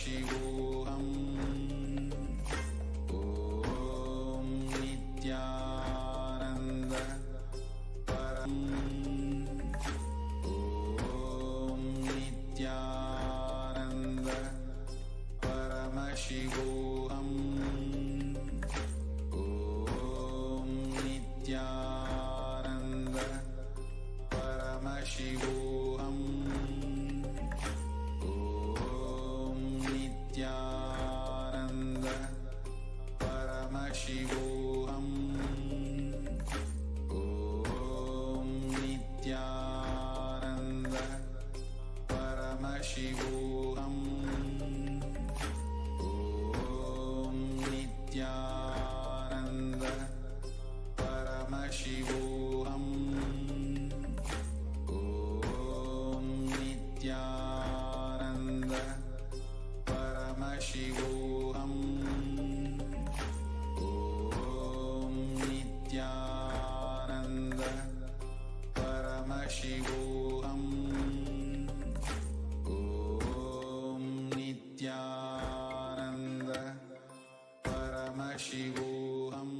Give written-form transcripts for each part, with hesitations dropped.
Paramashivoham. Om Nithyananda Om Nithyananda Paramashivoham. Om Nithyananda Paramashivoham. Om Nithyananda Paramashivoham. Om Nithyananda Paramashivoham. Om Nithyananda Paramashivoham. Om Nithyananda Paramashivoham. Om Nithyananda Paramashivoham. Om Nithyananda Paramashivoham.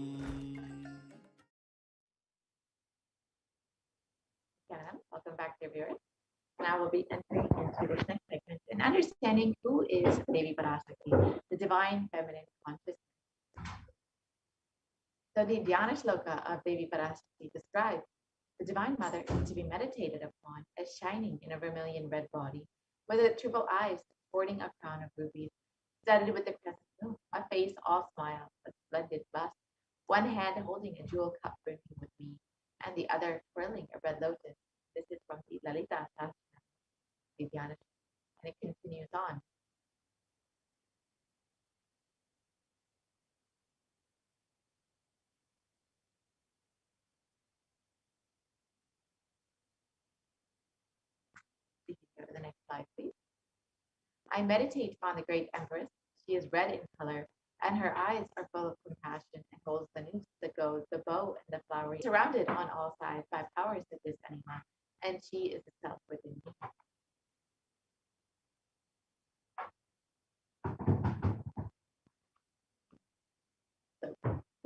Welcome back, dear viewers. Now we'll be entering into this next segment and understanding who is Devi Parashakti, the divine feminine consciousness. So the Dhyana Shloka of Devi Parashakti describes the Divine Mother is to be meditated upon as shining in a vermilion red body, with triple eyes sporting a crown of rubies, studded with the crescent moon, a face all smiles, a splendid bust, one hand holding a jewel cup brimming with mead, and the other twirling a red lotus. This is from the Lalita Sahasranama, the Dhyana, and it continues on. We can go to the next slide, please. I meditate upon the great Empress. She is red in color, and her eyes are full of compassion and holds the noose, the goad, the bow, and the flowery, surrounded on all sides by powers such as anyone, and she is itself within me. So,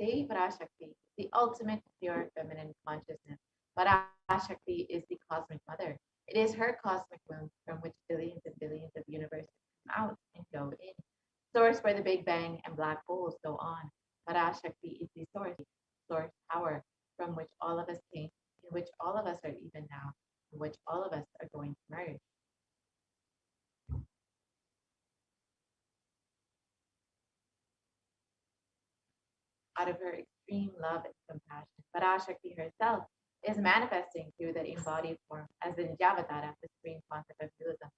Devi Parashakti, the ultimate pure feminine consciousness. Parashakti is the cosmic mother. It is her cosmic womb from which billions and billions of universes come out and go in. Source where the Big Bang and black holes go on. Parashakti is the source power from which all of us came, in which all of us are even now, in which all of us are going to merge. Out of her extreme love and compassion, Parashakti herself is manifesting through the embodied form as the Nijavatara, the supreme concept of Buddhism,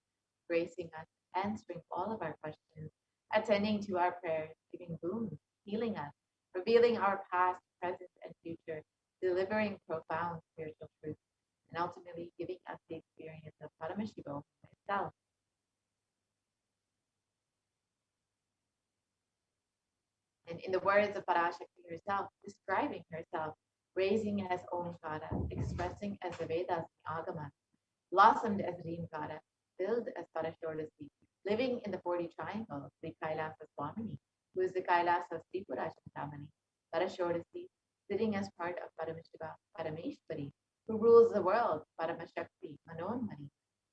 gracing us, answering all of our questions, attending to our prayers, giving boons, healing us, revealing our past, present, and future, delivering profound spiritual truths, and ultimately giving us the experience of Paramashivoham itself. And in the words of Parashakti herself, describing herself, raising as Omkara, expressing as the Vedas and Agamas, blossomed as Rimkara, filled as Parashakti, living in the 40 triangle, the Kailasa Swamini, who is the Kailasa Tripura Chintamani, Parashakti, sitting as part of Paramashiva, Parameshwari, who rules the world, Paramashakti, Manonmani,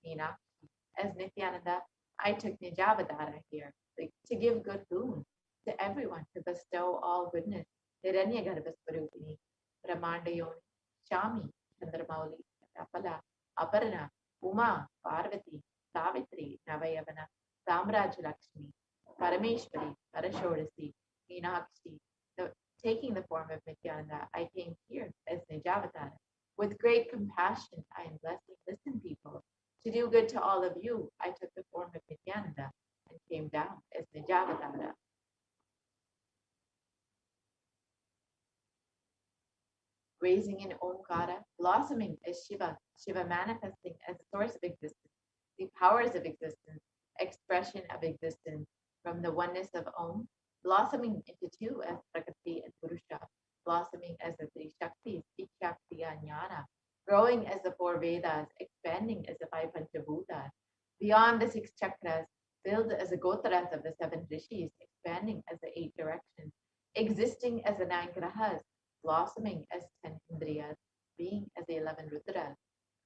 Meenakshi. As Nithyananda, I took Nijavadara here to give good boon to everyone, to bestow all goodness. Hiranyagarbha Swarupini, Brahmandayoni, Shami, Chandramauli, Apala, Aparna, Uma, Parvati, Savitri, Navayavana, Samraj Lakshmi, Parameshwari, Parashodasi, Meenakshi. Taking the form of Nithyananda, I came here as Nijavatara. With great compassion, I am blessing listen people. To do good to all of you, I took the form of Nithyananda and came down as Nijavatara. Raising in Omkara, blossoming as Shiva, Shiva manifesting as the source of existence, the powers of existence, expression of existence from the oneness of Om, blossoming into two as Prakriti and Purusha, blossoming as the three Shaktis, Ikshaktiya Jnana, growing as the four Vedas, expanding as the five Panchabhutas, beyond the six chakras, filled as a Gotrath of the seven rishis, expanding as the eight directions, existing as the nine grahas, blossoming as 10 indriyas, being as the 11 rudras,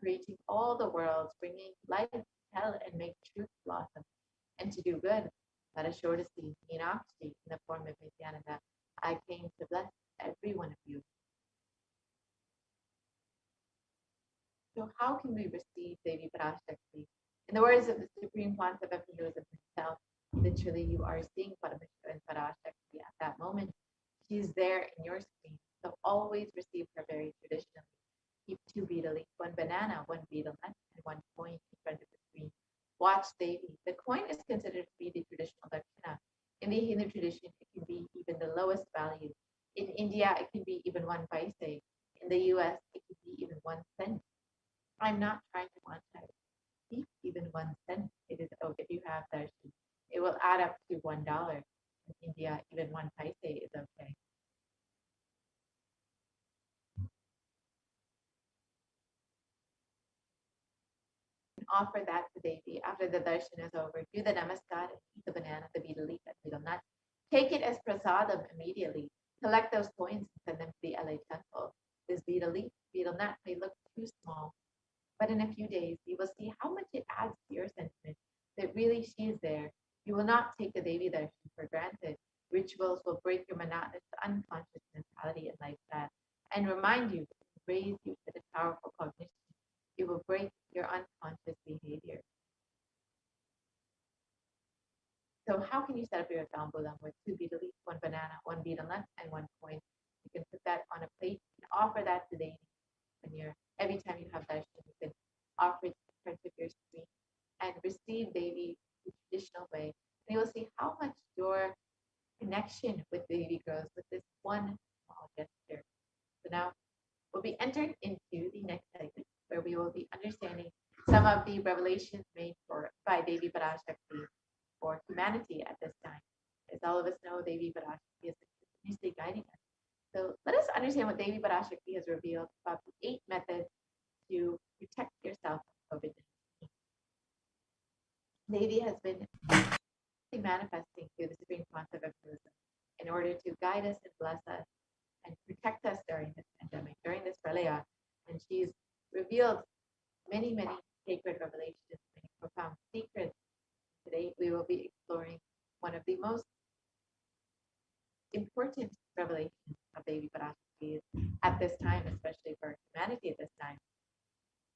creating all the worlds, bringing life, tell, and make truth blossom, and to do good. Parashakti, Meenakshi, in the form of Nithyananda, I came to bless every one of you. So how can we receive Devi Parashakti? In the words of the Supreme Concept of Hinduism himself, literally you are seeing Paramashiva and Parashakti at that moment. She's there in your screen. So always receive her very traditionally. Keep two betel leaf, one banana, one betel nut, and one coin in front of the screen. Watch Devi. The coin is considered to be the traditional dakshina. In the Hindu tradition, it can be even the lowest value. In India, it can be even 1 paise. In the US, it can be even 1 cent. I'm not trying to monetize. Keep even 1 cent. It is if you have darshan. It will add up to $1. In India, even 1 paise is okay. Offer that to Devi after the darshan is over. Do the namaskar and eat the banana, the betel leaf, and betel nut. Take it as prasadam immediately. Collect those coins and send them to the LA temple. This betel leaf, betel nut may look too small, but in a few days you will see how much it adds to your sentiment that really she is there. You will not take the Devi darshan for granted. Rituals will break your monotonous, unconscious mentality and lifestyle and remind you, raise you to the powerful cognition. It will break your unconscious behavior. So how can you set up your tambulam with 2 betel leaf, 1 banana, 1 betel nut, and 1 coin? You can put that on a plate and offer that to Devi. Every time you have darshan, you can offer it in front of your screen and receive Devi the traditional way. And you will see how much your connection with Devi grows with this one small gesture. So now we'll be entering into the next segment where we will be understanding some of the revelations made by Devi Parashakti for humanity at this time. As all of us know, Devi Parashakti is continuously guiding us. So let us understand what Devi Parashakti has revealed about the 8 methods to protect yourself from COVID-19. Devi has been manifesting through the supreme concept of Buddhism in order to guide us and bless us and protect us during this pandemic, during this pralaya. And she's revealed many, many sacred revelations, many profound secrets. Today, we will be exploring one of the most important revelations of Devi Parashakti at this time, especially for humanity at this time,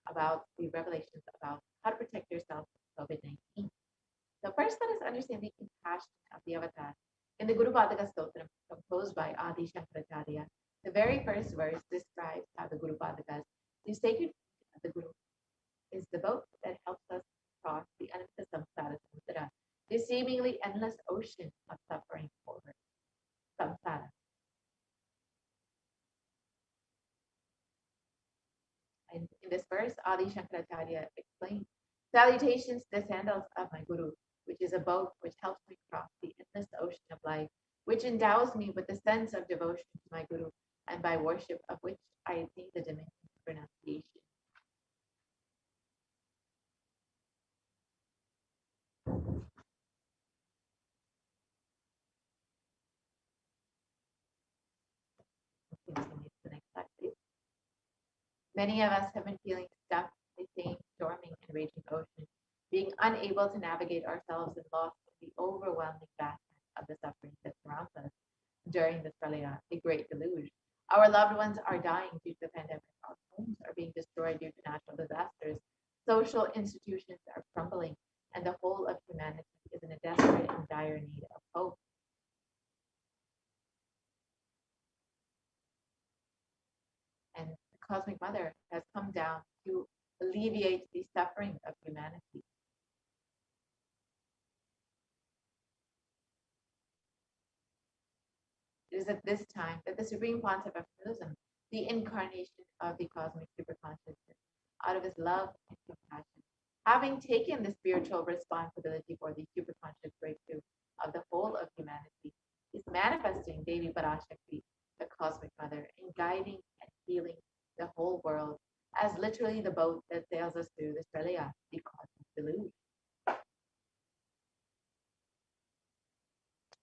about the revelations about how to protect yourself from COVID-19. So first, let us understand the compassion of the avatar. In the Guru Padaka Stotram, composed by Adi Shankaracharya, the very first verse describes how the Guru Padakas, the sacred of the Guru, is the boat that helps us cross the Ananta Samsara Samudra, the seemingly endless ocean of suffering over samsara. And in this verse, Adi Shankaracharya explains, salutations to the sandals of my Guru, which is a boat which helps me cross the endless ocean of life, which endows me with the sense of devotion to my Guru, and by worship of which I attain the dimension of renunciation. Continue to the next slide, please. Many of us have been feeling stuck in the same storming and raging ocean, being unable to navigate ourselves and lost in the overwhelming vastness of the suffering that surrounds us during this pralaya, the great deluge. Our loved ones are dying due to the pandemic. Our homes are being destroyed due to natural disasters. Social institutions are crumbling, and the whole of humanity is in a desperate and dire need of hope. And the Cosmic Mother has come down to alleviate the suffering of humanity. It is at this time that the supreme concept of Buddhism, the incarnation of the cosmic superconsciousness, out of his love and compassion, having taken the spiritual responsibility for the superconscious breakthrough of the whole of humanity, is manifesting Devi Parashakti, the cosmic mother, and guiding and healing the whole world as literally the boat that sails us through this pralaya, the cosmic deluge.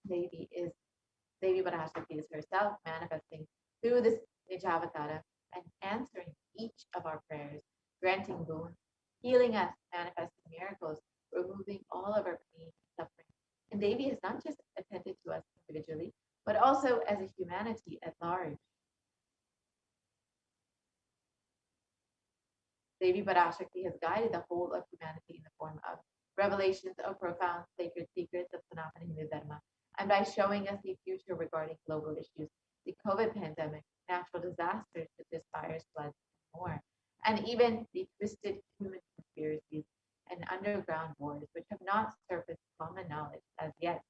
Devi Parashakti is herself manifesting through this Nijavatara and answering each of our prayers, granting boons, healing us, manifesting miracles, removing all of our pain and suffering. And Devi has not just attended to us individually, but also as a humanity at large. Devi Parashakti has guided the whole of humanity in the form of revelations of profound sacred secrets of Sanatana Hindu Dharma, and by showing us the future regarding global issues, the COVID pandemic, natural disasters such as fires, floods, and more, and even the twisted human conspiracies and underground wars, which have not surfaced common knowledge as yet.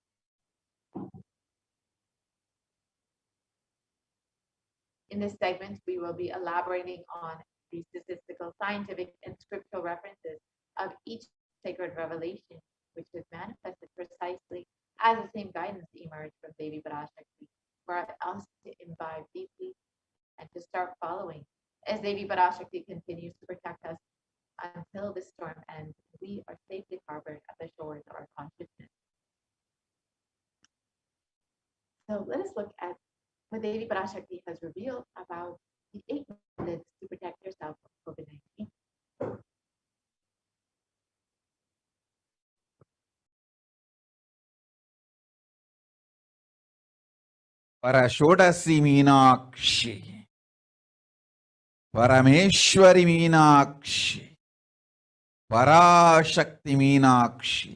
In this segment, we will be elaborating on the statistical, scientific, and scriptural references of each sacred revelation, which is manifested precisely as the same guidance emerged from Devi Parashakti, for us to imbibe deeply and to start following as Devi Parashakti continues to protect us until this storm ends. We are safely harbored at the shores of our consciousness. So let us look at what Devi Parashakti has revealed about the 8 methods to protect yourself from COVID-19. Parashodasi Meenakshi, Parameshwari Meenakshi, Parashakti Meenakshi,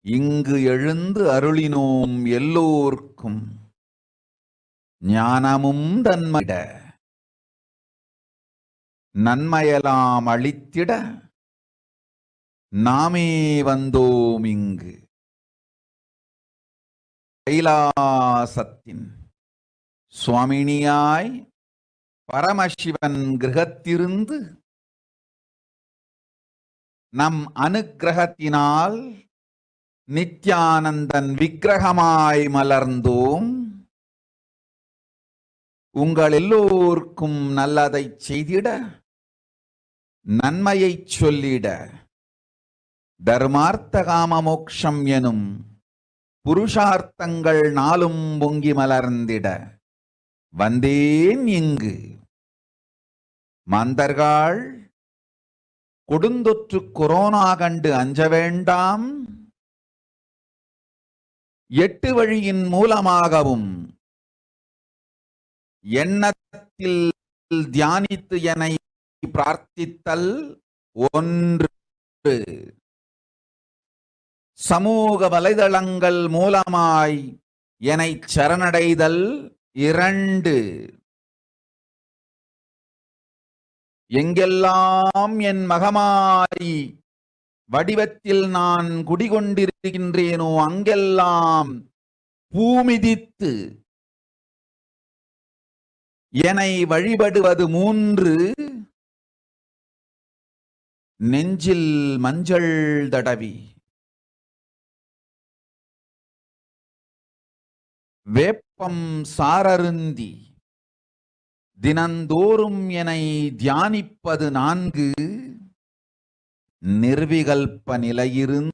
இங்கு எழுந்து அருளினோம் எல்லோர்க்கும் ஞானமும் தன்மையிட நன்மையெல்லாம் அளித்திட நாமே வந்தோம் இங்கு. கைலாசத்தின் சுவாமினியாய் பரமசிவன் கிரகத்திருந்து நம் அனுக்கிரகத்தினால் நித்யானந்தன் விக்கிரகமாய் மலர்ந்தோம். உங்கள் எல்லோருக்கும் நல்லதை செய்திட, நன்மையை சொல்லிட, தர்மார்த்த காம மோக்ஷம் எனும் புருஷார்த்தங்கள் நாளும் பொங்கி மலர்ந்திட வந்தேன் இங்கு. மாந்தர்கள் கொடுந்தொற்று கொரோனா கண்டு அஞ்ச வேண்டாம். 8 வழியின் மூலமாகவும் எண்ணத்தில் தியானித்து என்னை பிரார்த்தித்தல் 1, சமூக வலைதளங்கள் மூலமாய் என்னை சரணடைதல் 2, எங்கெல்லாம் என் மகமாயி வடிவத்தில் நான் குடிகொண்டிருக்கின்றேனோ அங்கெல்லாம் பூமிதித்து என்னை வழிபடுவது 3, நெஞ்சில் மஞ்சள் தடவி வேப்பம் சாரருந்தி தினந்தோறும் என்னை தியானிப்பது 4, நிர்விகல்ப நிலையிருந்து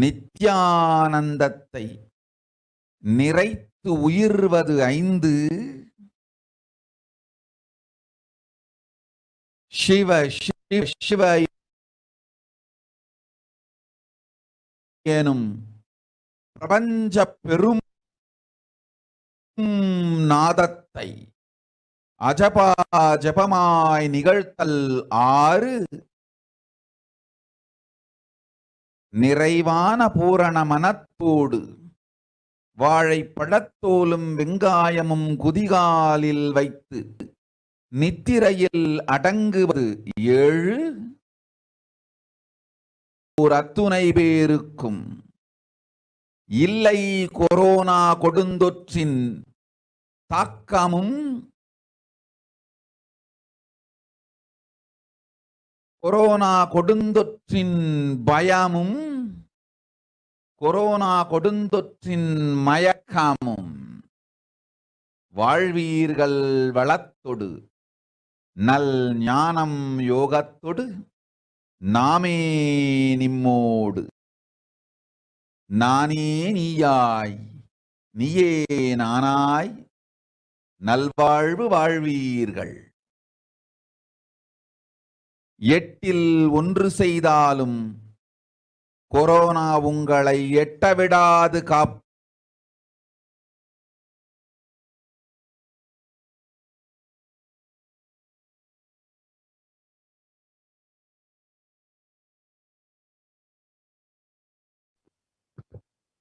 நித்யானந்தத்தை நிறைத்து உயிர்வது 5, சிவ சிவ சிவ எனும் பிரபஞ்ச பெரும் நாதத்தை அஜபா ஜபமாய் நிகழ்த்தல் 6, நிறைவான பூரண மனத்தோடு வாழைப்பழத்தோலும் வெங்காயமும் குதிகாலில் வைத்து நித்திரையில் அடங்குவது 7, அத்துணை பேருக்கும் இல்லை கொரோனா கொடுந்தொற்றின் தாக்கமும் கொரோனா கொடுந்தொற்றின் பயமும் கொரோனா கொடுந்தொற்றின் மயக்கமும் வாழ்வீர்கள் வளத்தொடு நல் ஞானம் யோகத்தொடு நாமே நிம்மோடு. நானே நீயாய் நீயே நானாய் நல்வாழ்வு வாழ்வீர்கள். எட்டில் ஒன்று செய்தாலும் கொரோனா உங்களை எட்டவிடாது காப்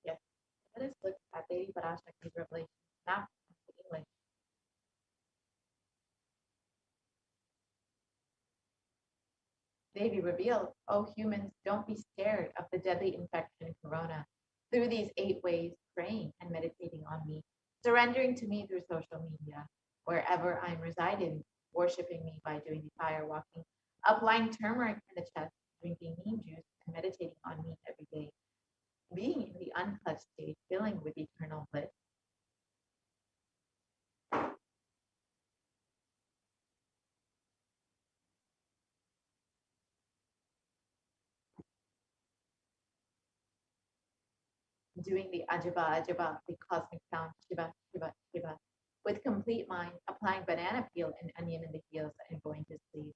Yes. Let us look at Devi Parashakti's revelation now in English. Devi revealed, "Oh humans, don't be scared of the deadly infection corona. Through these 8 ways, praying and meditating on me, surrendering to me through social media, wherever I'm residing, worshiping me by doing the fire walking, applying turmeric in the chest, drinking neem juice, and meditating on me every day, being in the unclutched state, filling with eternal bliss." Doing the Ajaba Ajaba, the cosmic sound, Shiva, Shiva, Shiva, with complete mind, applying banana peel and onion in the heels and going to sleep,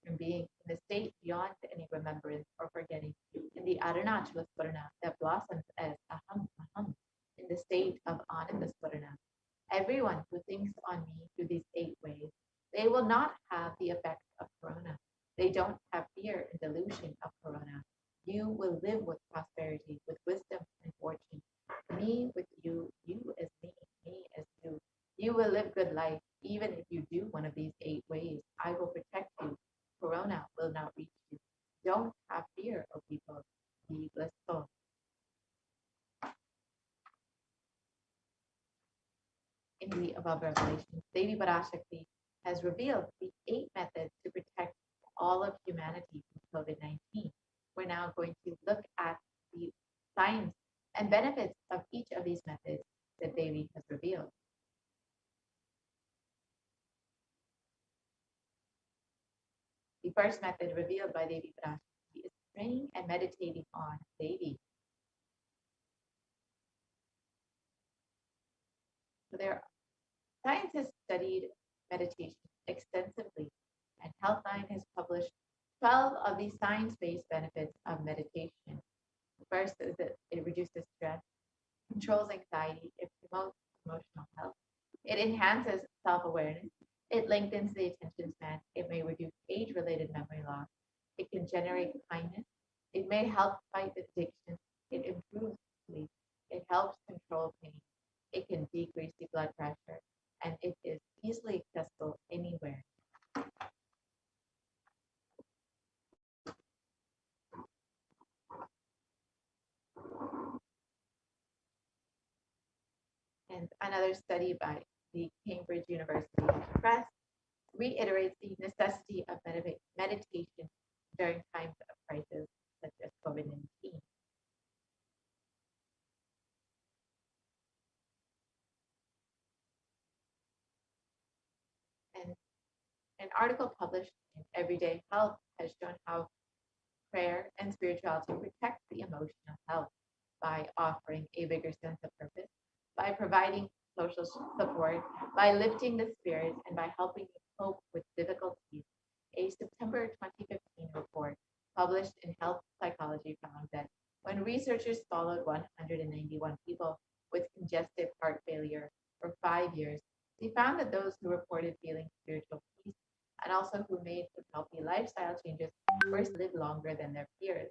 and being in the state beyond any remembrance or forgetting, in the Arunachala Swarna that blossoms as Aham Aham, in the state of Ananda Swarna. Everyone who thinks on me through these 8 ways, they will not have the effects of corona. They don't have fear and delusion of corona. You will live with prosperity, with wisdom and fortune. Me with you, you as me as you. You will live good life, even if you do one of these 8 ways. I will protect you. Corona will not reach you. Don't have fear, O people. Be blissful. In the above revelations, Devi Parashakti has revealed the 8 methods to protect all of humanity from COVID-19. We're now going to look at the science and benefits of each of these methods that Devi has revealed. The first method revealed by Devi Parashakti is praying and meditating on Devi. So scientists studied meditation extensively, and Healthline has published 12 of the science-based benefits of meditation. The first is that it reduces stress, controls anxiety, it promotes emotional health, it enhances self-awareness, it lengthens the attention span, it may reduce age-related memory loss, it can generate kindness, it may help fight addiction, it improves sleep, it helps control pain, it can decrease the blood pressure, and it is easily accessible anywhere. And another study by the Cambridge University Press reiterates the necessity of meditation during times of crisis such as COVID-19. And an article published in Everyday Health has shown how prayer and spirituality protect the emotional health by offering a bigger sense of purpose, by providing social support, by lifting the spirits, and by helping you cope with difficulties. A September 2015 report published in Health Psychology found that when researchers followed 191 people with congestive heart failure for 5 years, they found that those who reported feeling spiritual peace and also who made healthy lifestyle changes first live longer than their peers.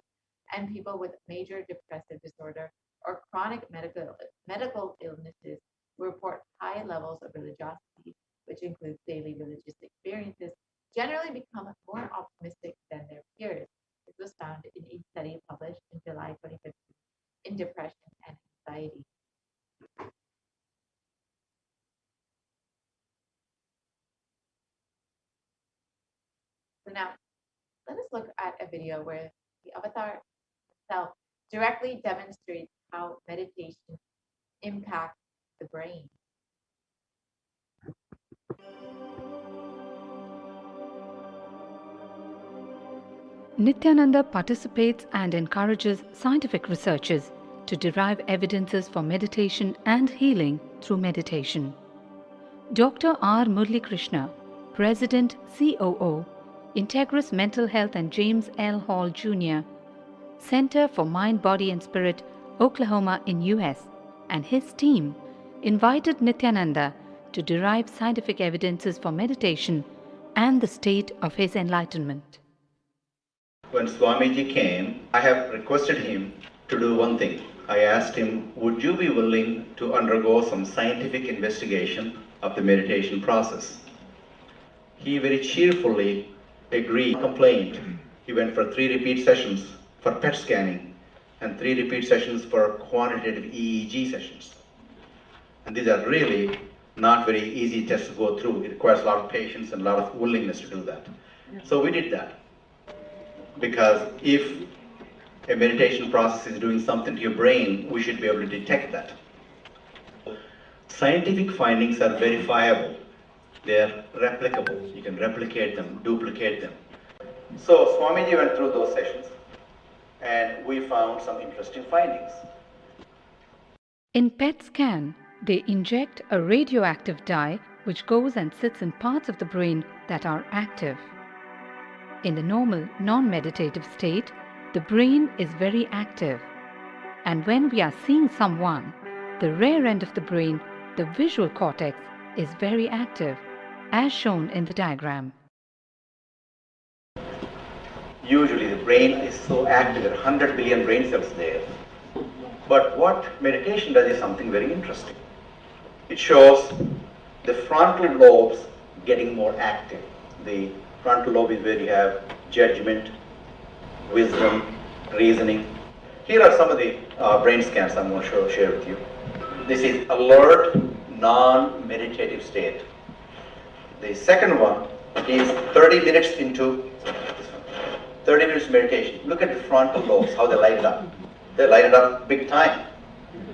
And people with major depressive disorder or chronic medical illnesses who report high levels of religiosity, which includes daily religious experiences, generally become more optimistic than their peers. This was found in a study published in July 2015 in Depression and Anxiety. So now, let us look at a video where the avatar itself directly demonstrates how meditation impacts the brain. Nithyananda participates and encourages scientific researchers to derive evidences for meditation and healing through meditation. Dr. R. Murli Krishna, President COO, Integris Mental Health and James L. Hall Jr., Center for Mind, Body and Spirit, Oklahoma in US, and his team invited Nithyananda to derive scientific evidences for meditation and the state of his enlightenment. When Swamiji came, I have requested him to do one thing. I asked him, would you be willing to undergo some scientific investigation of the meditation process? He very cheerfully agreed, complained. He went for 3 repeat sessions for PET scanning and 3 repeat sessions for quantitative EEG sessions. And these are really not very easy tests to go through. It requires a lot of patience and a lot of willingness to do that. So we did that. Because if a meditation process is doing something to your brain, we should be able to detect that. Scientific findings are verifiable. They're replicable. You can replicate them, duplicate them. So Swamiji went through those sessions and we found some interesting findings. In PET scan, they inject a radioactive dye which goes and sits in parts of the brain that are active. In the normal, non-meditative state, the brain is very active. And when we are seeing someone, the rear end of the brain, the visual cortex, is very active, as shown in the diagram. Usually the brain is so active, there are 100 billion brain cells there. But what meditation does is something very interesting. It shows the frontal lobes getting more active. The frontal lobe is where you have judgment, wisdom, reasoning. Here are some of the brain scans I'm going to share with you. This is alert, non-meditative state. The second one is 30 minutes into 30 minutes meditation. Look at the frontal lobes, how they light it up. They light it up big time.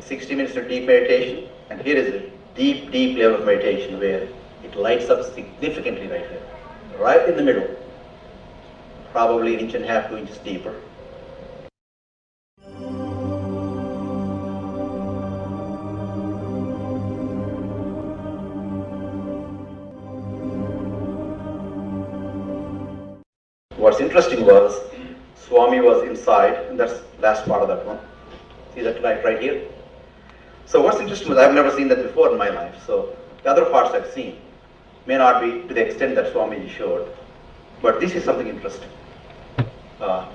60 minutes of deep meditation, and here is a deep, deep level of meditation where it lights up significantly right here. Right in the middle, probably 1.5 inches, 2 inches deeper. What's interesting was, Swami was inside, and that's the last part of that one. See that right here? So what's interesting was, I've never seen that before in my life, so the other parts I've seen may not be to the extent that Swamiji showed, but this is something interesting.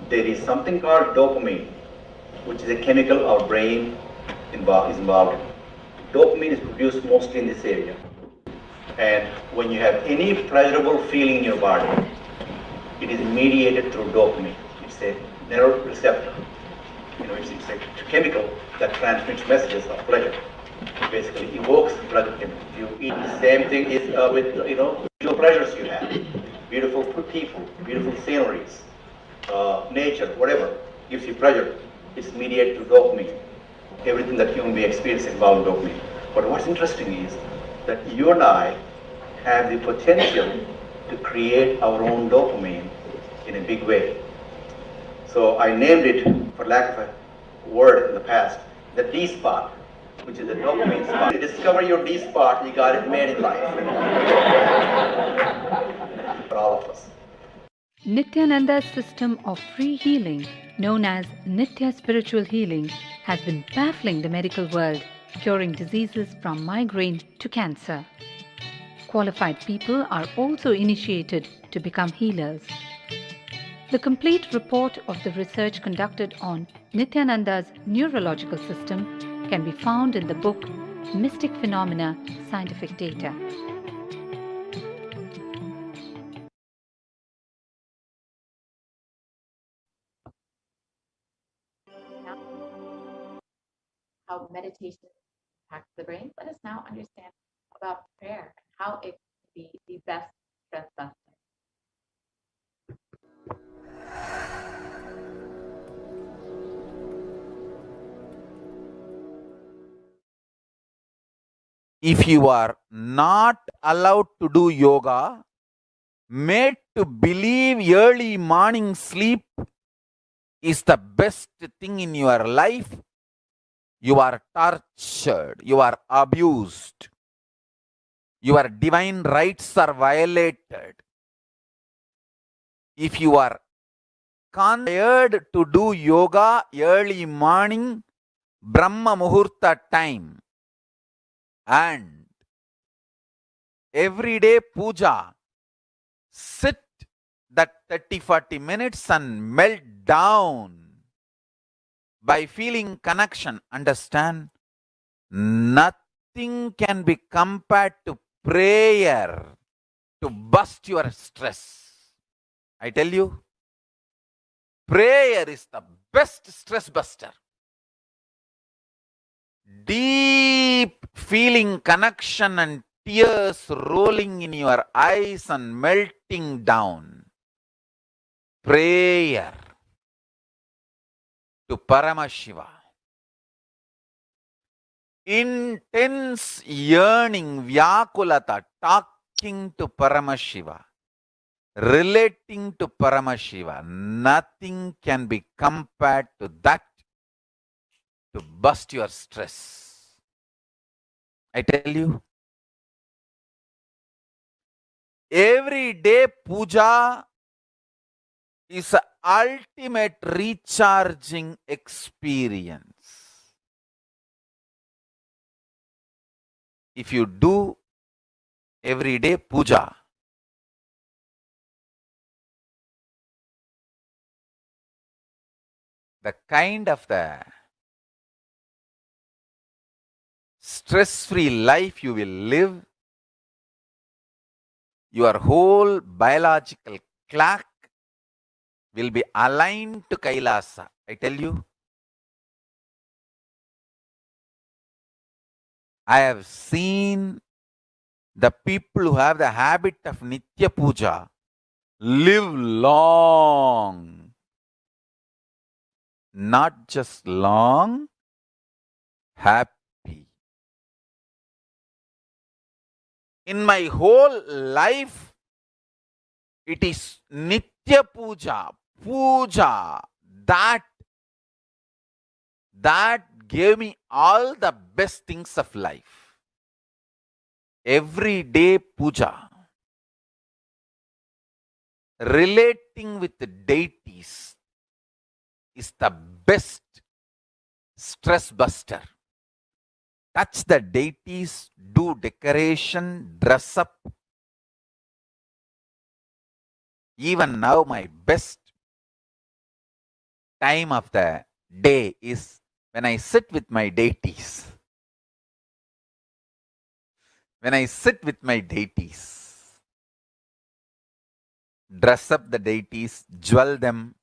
There is something called dopamine, which is a chemical our brain is involved in. Dopamine is produced mostly in this area. And when you have any pleasurable feeling in your body, it is mediated through dopamine. It's a neuroreceptor. It's a chemical that transmits messages of pleasure. It basically evokes pleasure. If you eat, the same thing is with visual pleasures you have. Beautiful people, beautiful sceneries, nature, whatever gives you pleasure. It's mediated through dopamine. Everything that human being experiences involves dopamine. But what's interesting is that you and I have the potential to create our own dopamine in a big way. So I named it, for lack of a word in the past, the D spot, which is the dopamine spot. You discover your D spot, you got it made in life. For all of us. Nithyananda's system of free healing, known as Nithya Spiritual Healing, has been baffling the medical world, curing diseases from migraine to cancer. Qualified people are also initiated to become healers. The complete report of the research conducted on Nithyananda's neurological system can be found in the book Mystic Phenomena, Scientific Data. How meditation impacts the brain. Let us now understand about prayer and how it can be the best stress buster. If you are not allowed to do yoga, made to believe early morning sleep is the best thing in your life, you are tortured, you are abused, your divine rights are violated, if you are conspired to do yoga early morning, Brahma Muhurta time, and everyday puja, sit that 30-40 minutes and melt down by feeling connection. Understand? Nothing can be compared to prayer to bust your stress. I tell you, prayer is the best stress buster. Deep feeling connection and tears rolling in your eyes and melting down. Prayer to Paramashiva. Intense yearning, Vyakulata, talking to Paramashiva, relating to Paramashiva. Nothing can be compared to that to bust your stress. I tell you, every day puja is an ultimate recharging experience. If you do everyday puja, the kind of the stress-free life you will live, your whole biological clock will be aligned to Kailasa. I tell you, I have seen the people who have the habit of Nitya Puja live long. Not just long, happy. In my whole life, it is Nitya Puja, Puja, that gave me all the best things of life. Everyday puja, relating with the deities is the best stress buster. Touch the deities, do decoration, dress up. Even now, my best time of the day is when I sit with my deities. When I sit with my deities, dress up the deities, jewel them,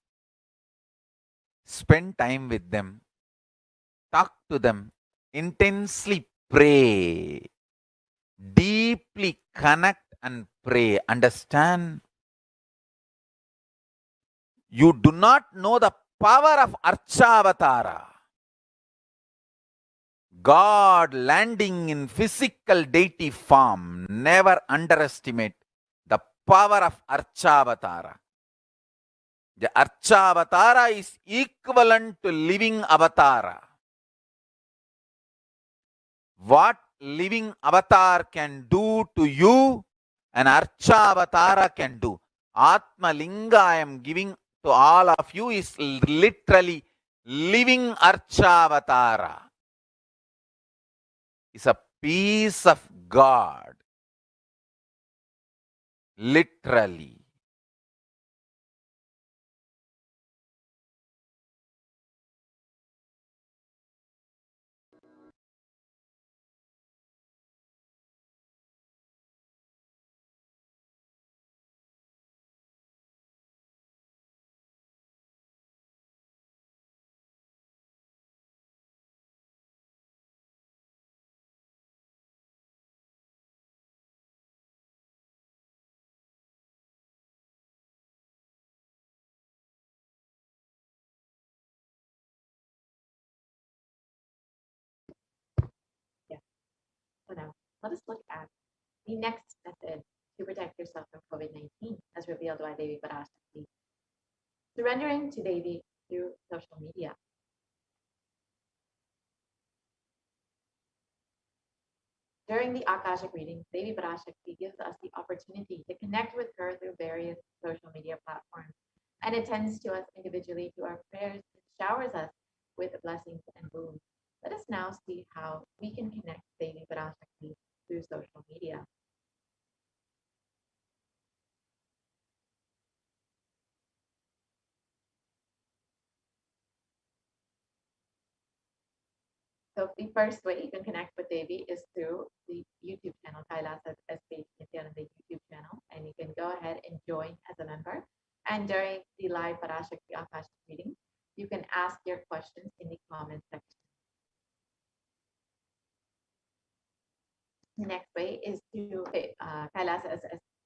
spend time with them, talk to them, intensely pray, deeply connect and pray. Understand? You do not know the power of Archavatara. God landing in physical deity form. Never underestimate the power of Archavatara. The Archavatara is equivalent to living avatara. What living avatar can do to you, an Archavatara can do. Atma Linga I am giving to all of you is literally living Archavatara. It's a piece of God. Literally. So now, let us look at the next method to protect yourself from COVID-19, as revealed by Devi Parashakti. Surrendering to Devi through social media. During the Akashic reading, Devi Parashakti gives us the opportunity to connect with her through various social media platforms and attends to us individually through our prayers and showers us with blessings and boons. Let us now see how we can connect Devi Parashakti through social media. So the first way you can connect with Devi is through the YouTube channel, Kailasa's HDH Nithyananda YouTube channel, and you can go ahead and join as a member. And during the live Parashakti Akashic reading, you can ask your questions in the comment section. The next way is to Kailasa's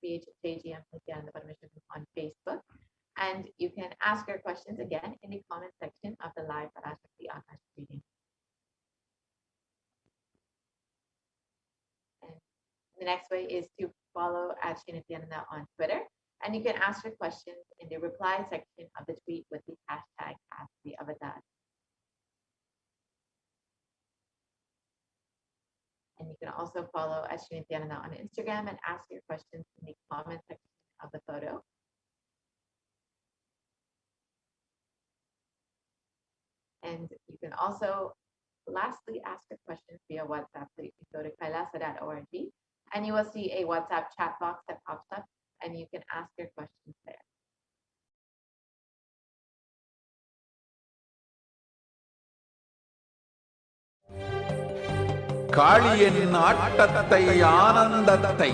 HDH Nithyananda Paramashivam on Facebook, and you can ask your questions again in the comment section of the live Parashakti Akashic reading. The next way is to follow at Nithyananda on Twitter, and you can ask your questions in the reply section of the tweet with the hashtag #AskTheAvatar. And you can also follow at Nithyananda on Instagram and ask your questions in the comment section of the photo. And you can also lastly ask your questions via WhatsApp. So you can go to kailasa.org and you will see a WhatsApp chat box that pops up, and you can ask your questions there. காளியின் ஆட்டத்தை ஆனந்தத்தை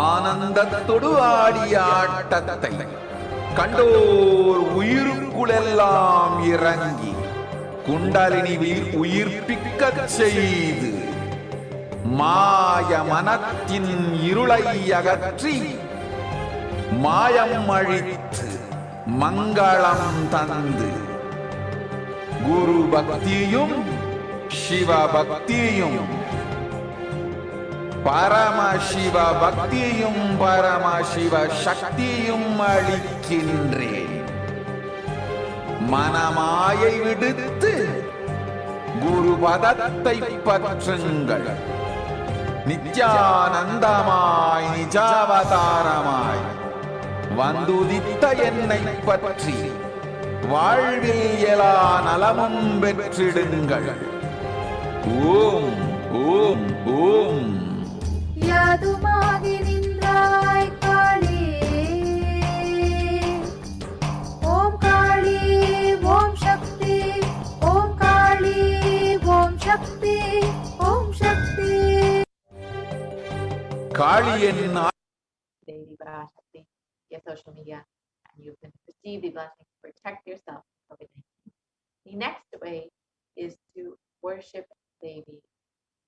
ஆனந்தத்தொடு ஆடிய ஆட்டத்தை கண்டோர் உயிருக்குளெல்லாம் இறங்கி குண்டலினி உயிர்ப்பிக்கச் செய்து மாய மனத்தின் இருளை அகற்றி மாயம் அழித்து மங்களம் தந்து குரு பக்தியும் சிவ பக்தியும் பரமசிவ பக்தியும் பரமசிவ சக்தியும் அளிக்கின்றேன். மனமாயை விடுத்து குரு பதத்தை பற்றுங்கள். நித்யானந்தமாய் நிஜாவதாரமாய் வந்துதித்த என்னை பற்றி வாழ்வில் எல்லா நலமும் பெற்றிடுங்கள். ஓம் ஓம் ஓம். யாதுமாகி நின்றாய் காளியே, ஓம் காளி ஓம் சக்தி, ஓம் காளி ஓம் சக்தி, ஓம் சக்தி. காளியின் Devi Parashakti via social media, and you can receive the blessings to protect yourself from COVID-19. The next way is to worship Devi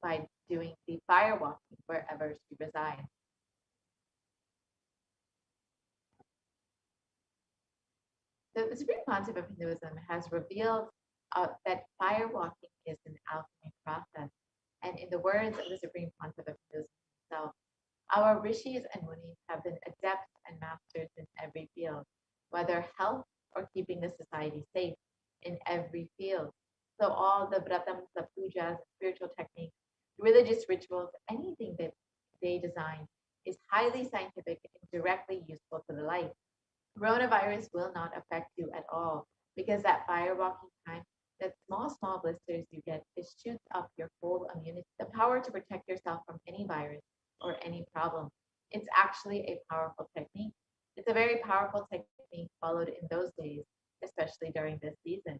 by doing the fire walking wherever she resides. So the Supreme Concept of Hinduism has revealed that fire walking is an alchemy process. And in the words of the Supreme Concept of Hinduism himself, our rishis and munis have been adepts and masters in every field, whether health or keeping the society safe in every field. So all the vratams, the pujas, spiritual techniques, religious rituals, anything that they design is highly scientific and directly useful to the life. Coronavirus will not affect you at all, because that fire walking time, that small blisters you get, it shoots up your whole immunity, the power to protect yourself from any virus or any problem. It's actually a powerful technique. It's a very powerful technique followed in those days, especially during this season.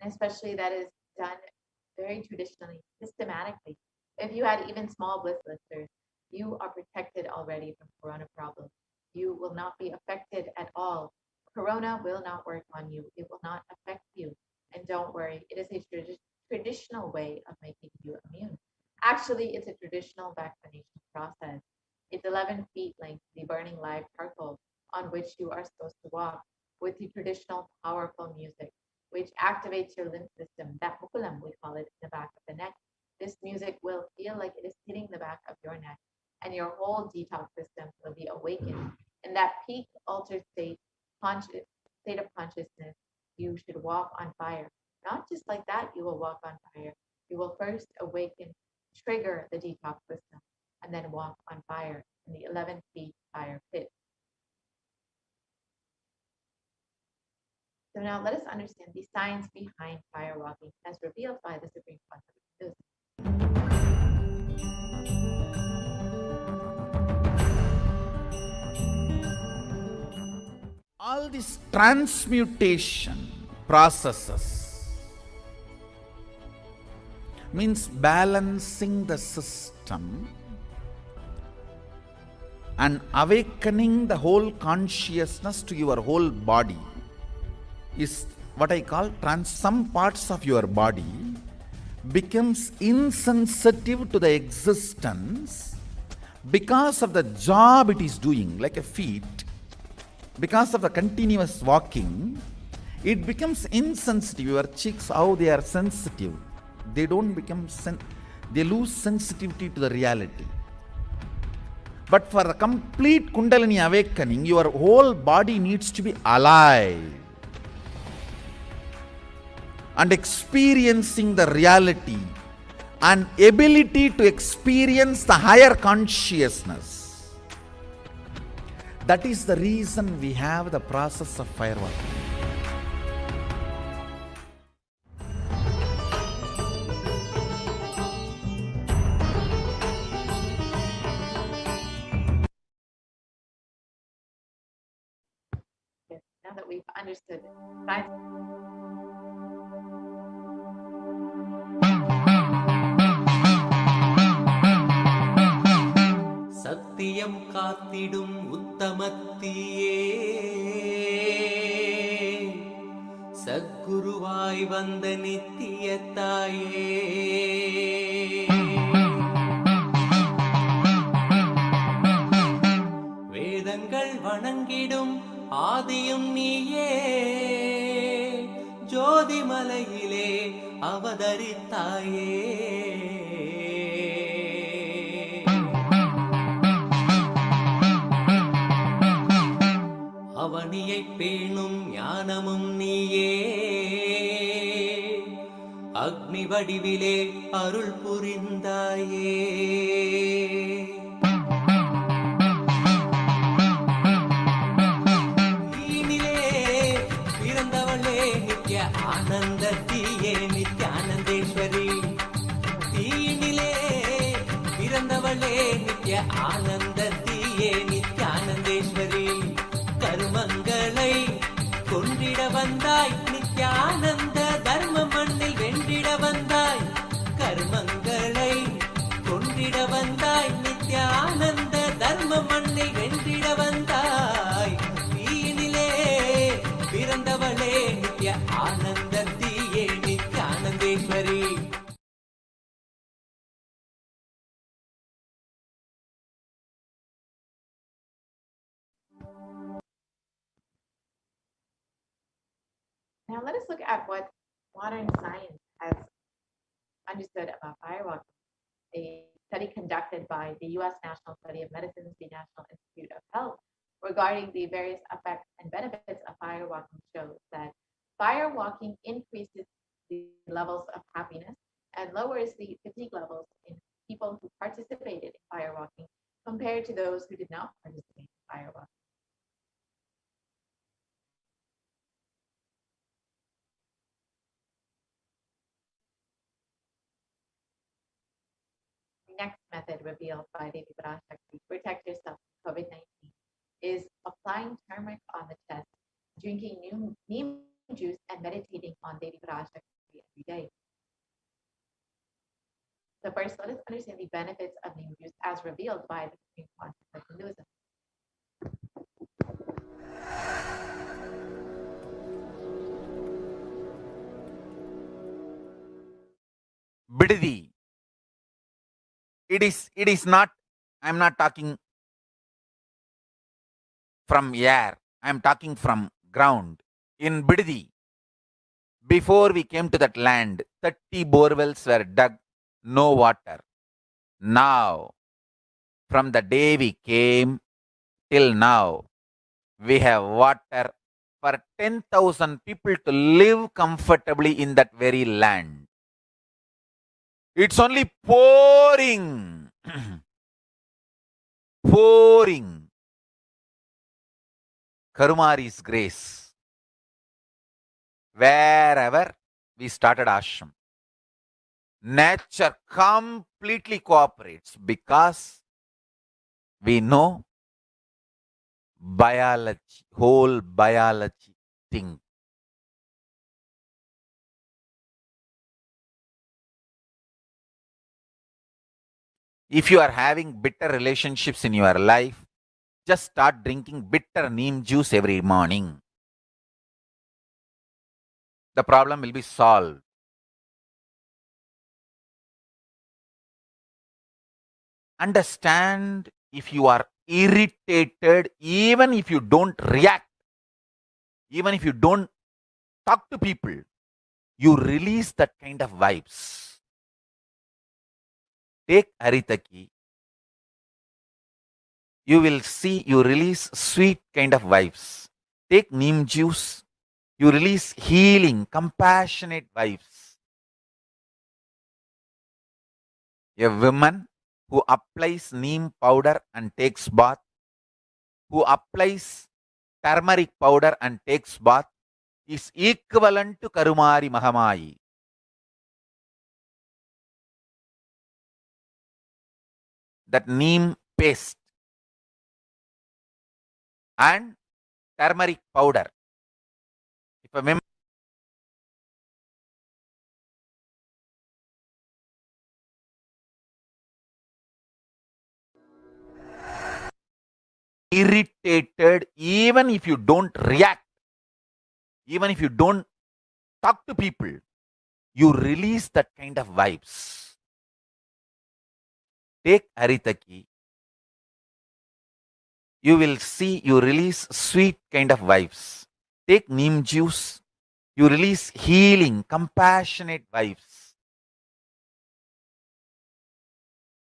And especially that is done very traditionally, systematically. If you had even small blisters, you are protected already from corona problems. You will not be affected at all. Corona will not work on you. It will not affect you. And don't worry, it is a traditional way of making you immune. Actually, it's a traditional vaccination process. It's 11 feet length, the burning live charcoal on which you are supposed to walk with the traditional powerful music, which activates your lymph system. That mukulam, we call it, in the back of the neck. This music will feel like it is hitting the back of your neck, and your whole detox system will be awakened. In that peak altered state of consciousness, you should walk on fire. Not just like that, you will walk on fire. You will first awaken, trigger the detox system, and then walk on fire in the 11 feet fire pit. So now let us understand the science behind fire walking as revealed by the Supreme Concept of Buddhism. All these transmutation processes means balancing the system and awakening the whole consciousness to your whole body is what I call some parts of your body becomes insensitive to the existence because of the job it is doing, like a feet. Because of the continuous walking, it becomes insensitive. Your cheeks, how they are sensitive, they don't become they lose sensitivity to the reality. But for the complete Kundalini awakening, your whole body needs to be alive and experiencing the reality and ability to experience the higher consciousness. That is the reason we have the process of fire walking. Yes, now that we've understood science. சத்தியம் காத்திடும் உத்தமத்தியே சத்குருவாய் வந்த நித்திய தாயே வேதங்கள் வணங்கிடும் ஆதியும் நீயே ஜோதிமலையிலே அவதரித்தாயே அவனியை பேணும் ஞானமும் நீயே அக்னி வடிவிலே அருள் புரிந்தாயே தீனிலே பிறந்தவளே நித்ய ஆனந்தத்தியே நித்யானந்தேஸ்வரி தீனிலே பிறந்தவளே நித்ய ஆனந்தத்தியே நித்யானந்தேஸ்வரி கர்மங்களை கொன்றிட வந்தாய் நித்யானந்த தர்ம மண்ணில் வென்றிட வந்தாய் கர்மங்களை கொன்றிட வந்தாய் நித்யானந்த தர்ம மண்ணில் வென்றிட வந்தாய் தீயினிலே பிறந்தவளே நித்ய ஆனந்தத்தியே நித்யானந்தேஸ்வரி Now let us look at what modern science has understood about firewalking. A study conducted by the U.S. National Study of Medicine's the National Institute of Health regarding the various effects and benefits of firewalking shows that firewalking increases the levels of happiness and lowers the fatigue levels in people who participated in firewalking compared to those who did not participate in firewalking. Next method revealed by Devi Parashakti to protect yourself from COVID-19 is applying turmeric on the chest, drinking neem juice, and meditating on Devi Parashakti every day. So first, let us understand the benefits of neem juice as revealed by the Supreme Concept of Hinduism. Bididi. It is not, I'm not talking from air, I'm talking from ground. In Bididi, before we came to that land, 30 borewells were dug, no water. Now, From the day we came till now, we have water for 10,000 people to live comfortably in that very land. It's only pouring, pouring Karumari's grace wherever we started ashram. Nature completely cooperates because we know biology, whole biology thing. If you are having bitter relationships in your life, just start drinking bitter neem juice every morning. The problem will be solved. Understand, if you are irritated, even if you don't react, even if you don't talk to people, you release that kind of vibes. Take Haritaki. You will see you release sweet kind of vibes. Take neem juice. You release healing, compassionate vibes. A woman who applies neem powder and takes bath, who applies turmeric powder and takes bath, is equivalent to Karumari Mahamayi. That neem paste and turmeric powder. If a woman irritated, even if you don't react, even if you don't talk to people, you release that kind of vibes. Take Haritaki. You will see you release sweet kind of vibes. Take neem juice. You release healing, compassionate vibes.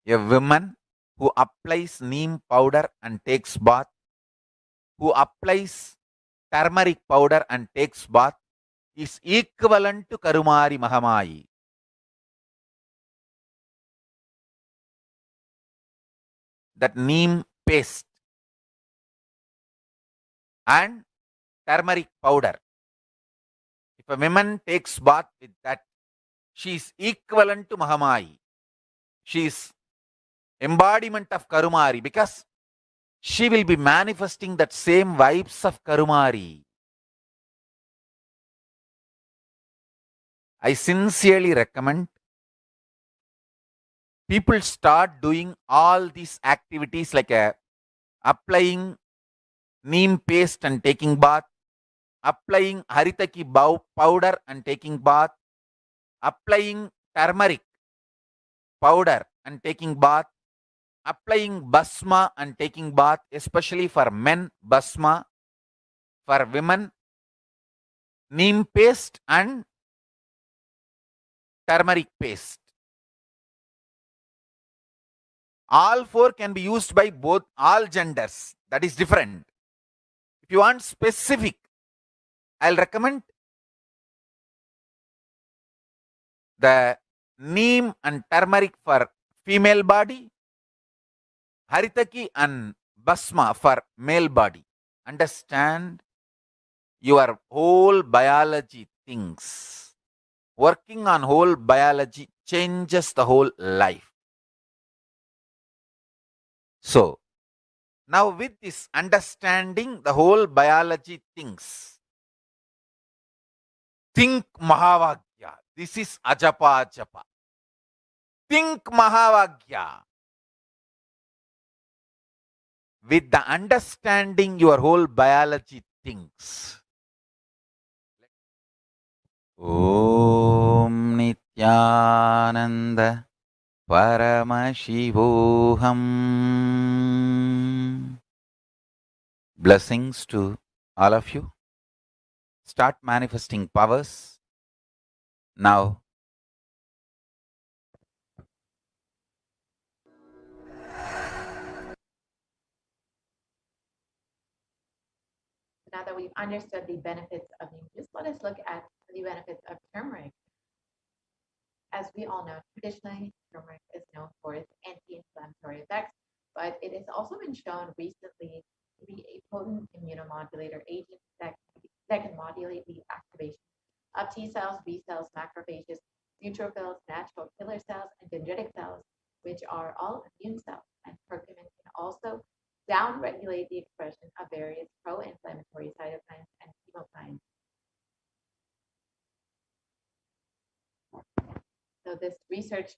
A woman who applies neem powder and takes bath, who applies turmeric powder and takes bath, is equivalent to Karumari Mahamayi. That neem paste and turmeric powder. If a woman takes bath with that, she is equivalent to Mahamayi. She is embodiment of Karumari because she will be manifesting that same vibes of Karumari. I sincerely recommend people start doing all these activities like applying neem paste and taking bath, applying haritaki powder and taking bath, applying turmeric powder and taking bath, applying basma and taking bath, especially for men, basma, for women, neem paste and turmeric paste. All four can be used by both all genders. That is different. If you want specific, I'll recommend the neem and turmeric for female body, haritaki and basma for male body. Understand your whole biology things. Working on whole biology changes the whole life. So, now with this understanding the whole biology things, think Mahavagya. This is Ajapa Japa. Think Mahavagya. With the understanding your whole biology thinks. Om Nithyananda Paramashivoham. Blessings to all of you. Start manifesting powers. Now, now that we've understood the benefits of neem, just let us look at the benefits of turmeric. As we all know, traditionally, turmeric is known for its anti-inflammatory effects, but it has also been shown recently to be a potent immunomodulator agent that can modulate the activation of T cells, B cells, macrophages, neutrophils, natural killer cells, and dendritic cells, which are all immune cells. And curcumin can also downregulate the expression of various pro-inflammatory cytokines and chemokines. So this research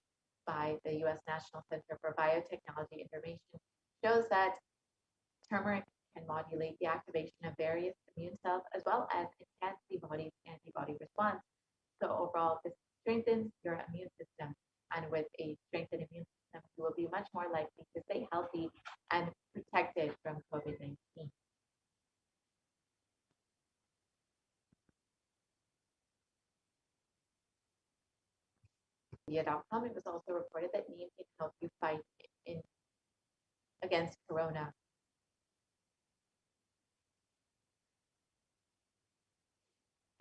by the U.S. National Center for Biotechnology Information shows that turmeric can modulate the activation of various immune cells as well as enhance the body's antibody response. So overall, this strengthens your immune system. And with a strengthened immune system, you will be much more likely to stay healthy and protected from COVID-19. Vietnam, it was also reported that neem can help you fight against corona.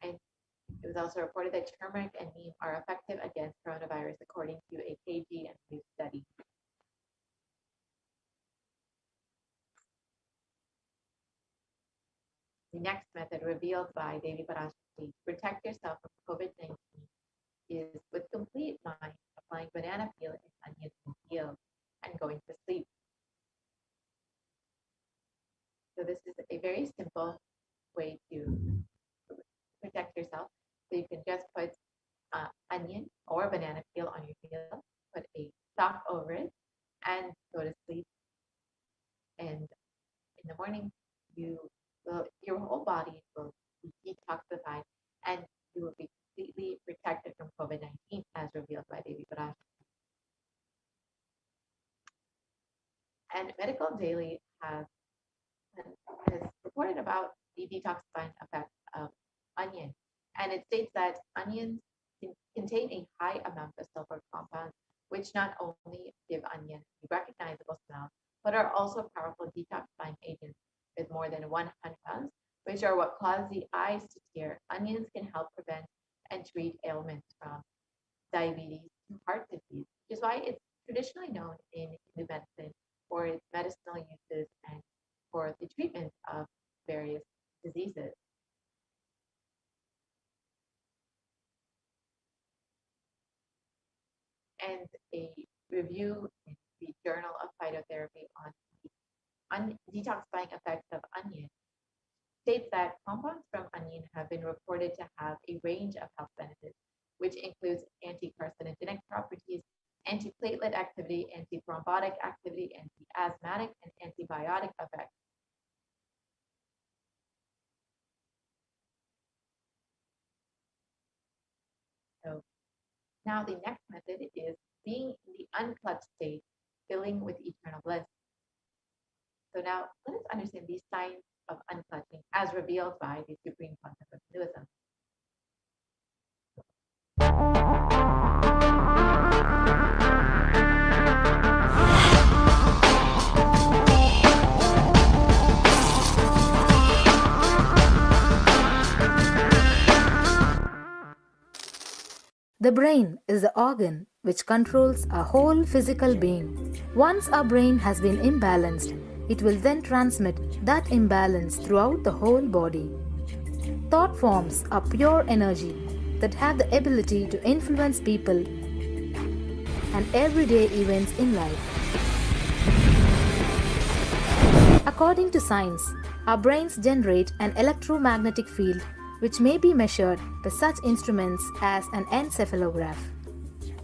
And it was also reported that turmeric and neem are effective against coronavirus, according to a KG and News study. The next method revealed by Devi Parashakti to protect yourself from COVID-19 is with complete mind, applying banana peel and onion peel and going to sleep. So this is a very simple way to protect yourself. So you can just put onion or banana peel on your peel, put a sock over it, and go to sleep. And in the morning, your whole body will be detoxified, and you will be completely protected from COVID-19, as revealed by Devi Parash. And Medical Daily has reported about the detoxifying effects of onion. And it states that onions contain a high amount of sulfur compounds, which not only give onion a recognizable smell, but are also powerful detoxifying agents with more than 100 compounds, which are what cause the eyes to tear. Onions can help prevent and treat ailments from diabetes to heart disease, which is why it's traditionally known in Hindu medicine for its medicinal uses and for the treatment of various diseases. And a review in the Journal of Phytotherapy on detoxifying effects of onion states that compounds from onion have been reported to have a range of health benefits, which includes anti-carcinogenic properties, antiplatelet activity, antithrombotic activity, anti-asthmatic, and antibiotic effects. So now the next method is being in the unclutched state, filling with eternal bliss. So now let us understand these signs of unclutching as revealed by the Supreme Concept of Hinduism. The brain is the organ which controls our whole physical being. Once our brain has been imbalanced, it will then transmit that imbalance throughout the whole body. Thought forms are pure energy that have the ability to influence people and everyday events in life. According to science, our brains generate an electromagnetic field which may be measured by such instruments as an encephalograph.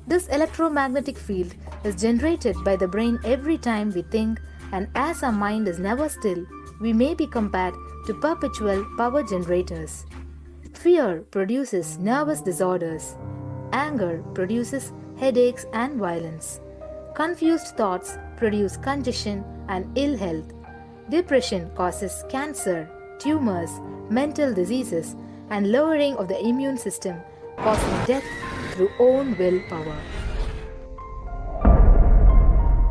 This electromagnetic field is generated by the brain every time we think, and as our mind is never still, we may be compared to perpetual power generators. Fear produces nervous disorders. Anger produces headaches and violence. Confused thoughts produce congestion and ill health. Depression causes cancer, tumors, mental diseases, and lowering of the immune system, causing death through own willpower.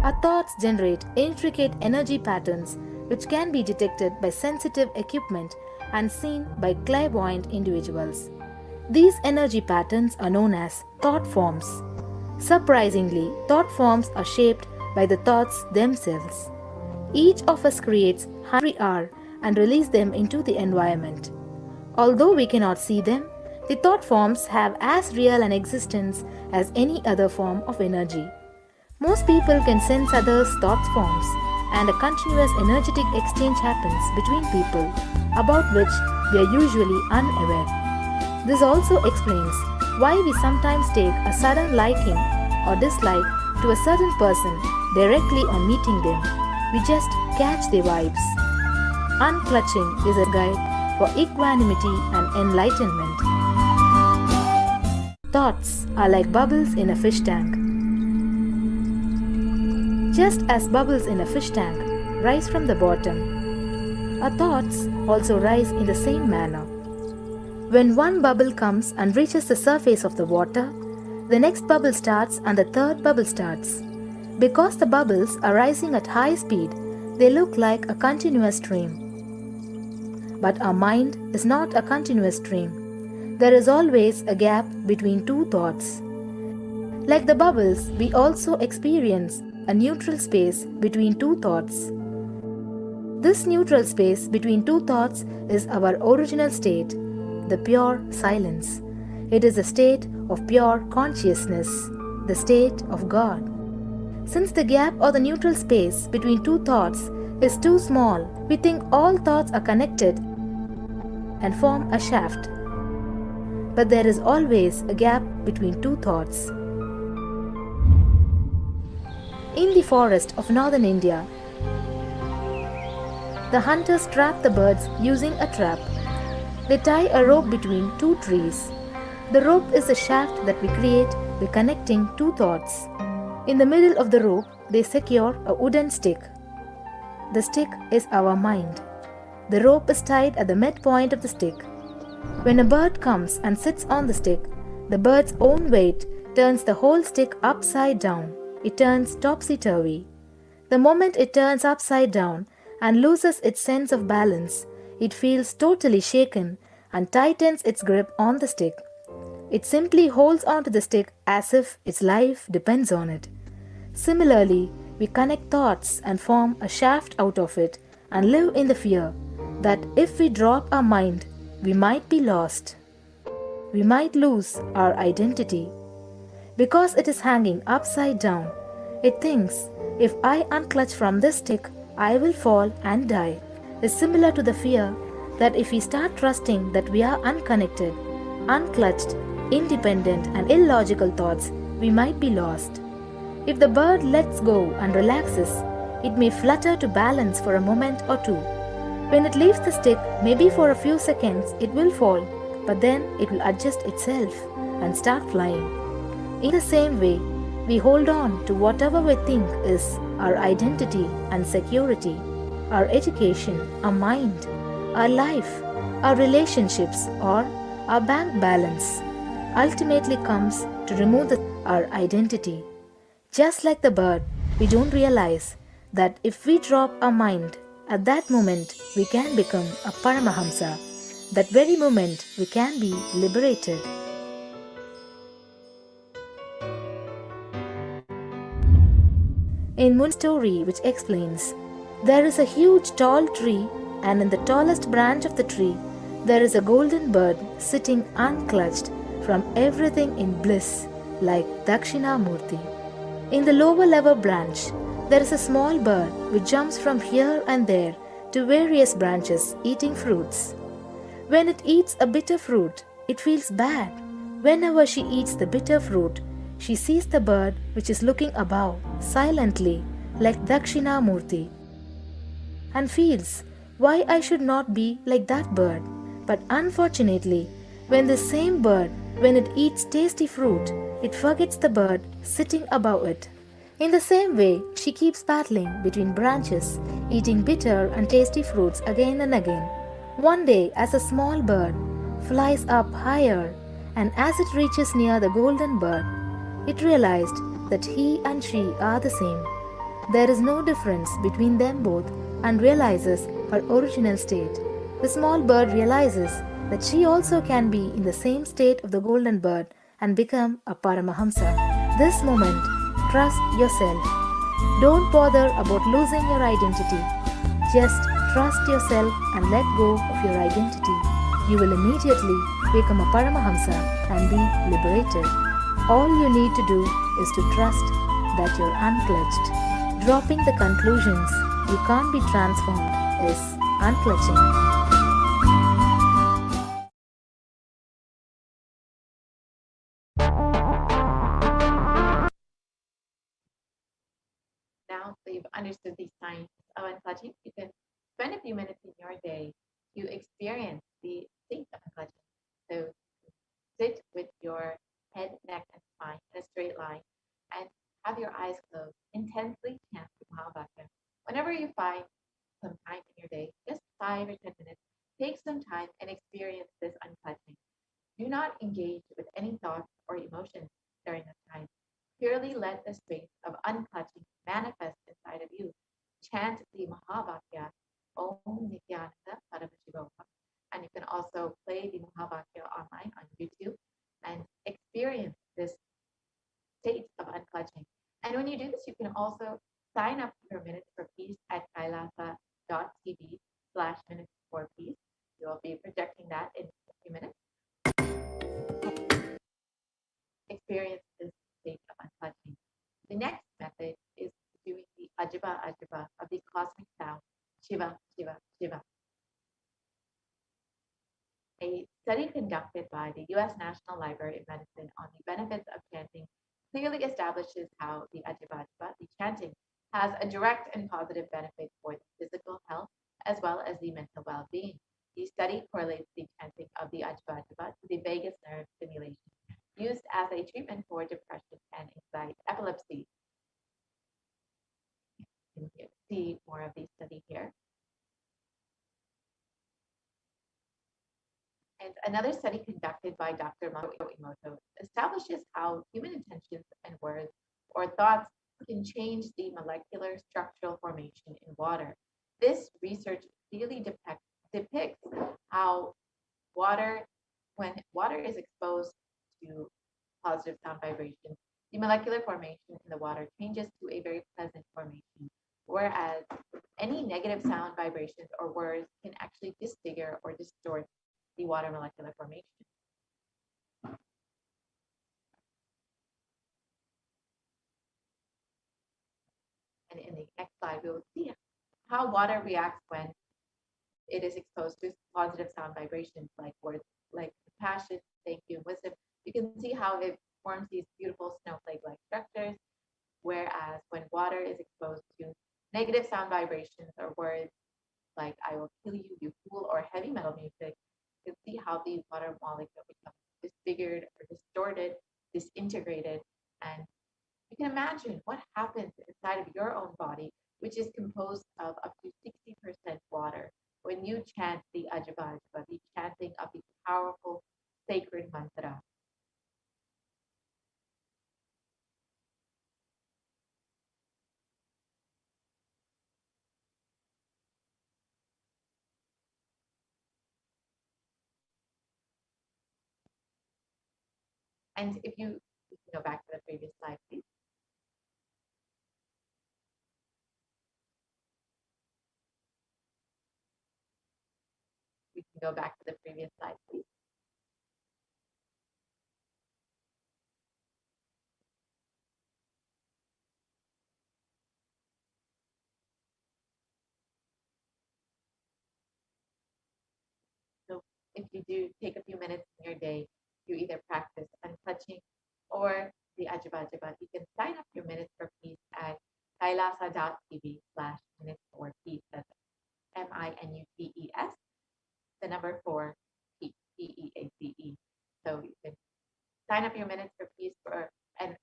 Our thoughts generate intricate energy patterns which can be detected by sensitive equipment and seen by clairvoyant individuals. These energy patterns are known as thought forms. Surprisingly, thought forms are shaped by the thoughts themselves. Each of us creates every hour and releases them into the environment. Although we cannot see them, the thought forms have as real an existence as any other form of energy. Most people can sense others' thought forms, and a continuous energetic exchange happens between people, about which we are usually unaware. This also explains why we sometimes take a sudden liking or dislike to a certain person directly on meeting them. We just catch their vibes. Unclutching is a guide for equanimity and enlightenment. Thoughts are like bubbles in a fish tank. Just as bubbles in a fish tank rise from the bottom, our thoughts also rise in the same manner. When one bubble comes and reaches the surface of the water, the next bubble starts and the third bubble starts. Because the bubbles are rising at high speed, they look like a continuous stream. But our mind is not a continuous stream. There is always a gap between two thoughts. Like the bubbles, we also experience a neutral space between two thoughts. This neutral space between two thoughts is our original state, the pure silence. It is a state of pure consciousness, the state of God. Since the gap or the neutral space between two thoughts is too small, we think all thoughts are connected and form a shaft. But there is always a gap between two thoughts. In the forest of northern India, the hunters trap the birds using a trap. They tie a rope between two trees. The rope is the shaft that we create by connecting two thoughts. In the middle of the rope, they secure a wooden stick. The stick is our mind. The rope is tied at the midpoint of the stick. When a bird comes and sits on the stick, the bird's own weight turns the whole stick upside down. It turns topsy-turvy. The moment it turns upside down and loses its sense of balance, it feels totally shaken and tightens its grip on the stick. It simply holds onto the stick as if its life depends on it. Similarly, we connect thoughts and form a shaft out of it and live in the fear that if we drop our mind, we might be lost. We might lose our identity. Because it is hanging upside down, it thinks, if I unclutch from this stick, I will fall and die. It's similar to the fear that if we start trusting that we are unconnected, unclutched, independent and illogical thoughts, we might be lost. If the bird lets go and relaxes, it may flutter to balance for a moment or two. When it leaves the stick, maybe for a few seconds, it will fall, but then it will adjust itself and start flying. In the same way, we hold on to whatever we think is our identity and security, our education, our mind, our life, our relationships, or our bank balance. Ultimately comes to remove our identity. Just like the bird, we don't realize that if we drop our mind, at that moment we can become a Paramahamsa. That very moment we can be liberated. In Mun's story, which explains, there is a huge tall tree, and in the tallest branch of the tree, there is a golden bird sitting unclutched from everything in bliss, like Dakshinamurti. In the lower level branch, there is a small bird which jumps from here and there to various branches eating fruits. When it eats a bitter fruit, it feels bad. Whenever she eats the bitter fruit, she sees the bird which is looking above, silently, like Dakshinamurti, and feels why I should not be like that bird. But unfortunately, when the same bird, when it eats tasty fruit, it forgets the bird sitting above it. In the same way, she keeps battling between branches, eating bitter and tasty fruits again and again. One day, as a small bird flies up higher, and as it reaches near the golden bird, it realized that he and she are the same. There is no difference between them both, and realizes her original state. the small bird realizes that she also can be in the same state of the golden bird and become a Paramahamsa. This moment, trust yourself. Don't bother about losing your identity. Just trust yourself and let go of your identity. You will immediately become a Paramahamsa and be liberated. All you need to do is to trust that you're unclutched. Dropping the conclusions you can't be transformed is unclutching. Now that you've understood these signs of unclutching, you can spend a few minutes in your day to experience the state of unclutching. So sit with your head, neck, and spine in a straight line and have your eyes closed. Intensely chant the Mahavakya. Whenever you find some time in your day, just 5 or 10 minutes, take some time and experience this unclutching. Do not engage with any thoughts or emotions during this time. Purely let the space of unclutching manifest inside of you. Chant the Mahavakya, Om Nithyananda Paramashivoham. And you can also play the Mahavakya online on YouTube and experience this state of unclutching. And when you do this, you can also sign up for Minutes for Peace at kailasa.tv/minutes for peace. We will be projecting that in a few minutes. Experience this state of unclutching. The next method is doing the Ajiba Ajiba of the cosmic sound, Shiva, Shiva, Shiva. A study conducted by the U.S. National Library of Medicine on the benefits of chanting clearly establishes how the Ajiba Ajiba, the chanting, has a direct and positive benefit for the physical health as well as the mental well-being. The study correlates the chanting of the Ajiba Ajiba to the vagus nerve stimulation used as a treatment for depression and anxiety, epilepsy. You can see more of the study here. And another study conducted by Dr. Emoto establishes how human intentions and words or thoughts can change the molecular structural formation in water. This research clearly depicts how when water is exposed to positive sound vibrations, the molecular formation in the water changes to a very pleasant formation, whereas any negative sound vibrations or words can actually disfigure or distort the water molecular formation. And in the next slide, we will see how water reacts when it is exposed to positive sound vibrations like words like compassion, thank you, and wisdom. You can see how it forms these beautiful snowflake-like structures, whereas when water is exposed to negative sound vibrations or words like I will kill you, you fool, or heavy metal music, you can see how the water molecule becomes disfigured or distorted, disintegrated, and you can imagine what happens inside of your own body, which is composed of up to 60% water, when you chant the Ajiba Ajiba, the chanting of the powerful sacred mantra. And if you can go back to the previous slide, please. We can go back to the previous slide, please. So if you do take a few minutes in your day to either practice unclutching or the Ajiba Ajiba, you can sign up your Minutes for Peace at kailasa.tv/minutes for peace. That's MINUTES, the number 4, PEACE. So you can sign up your Minutes for Peace and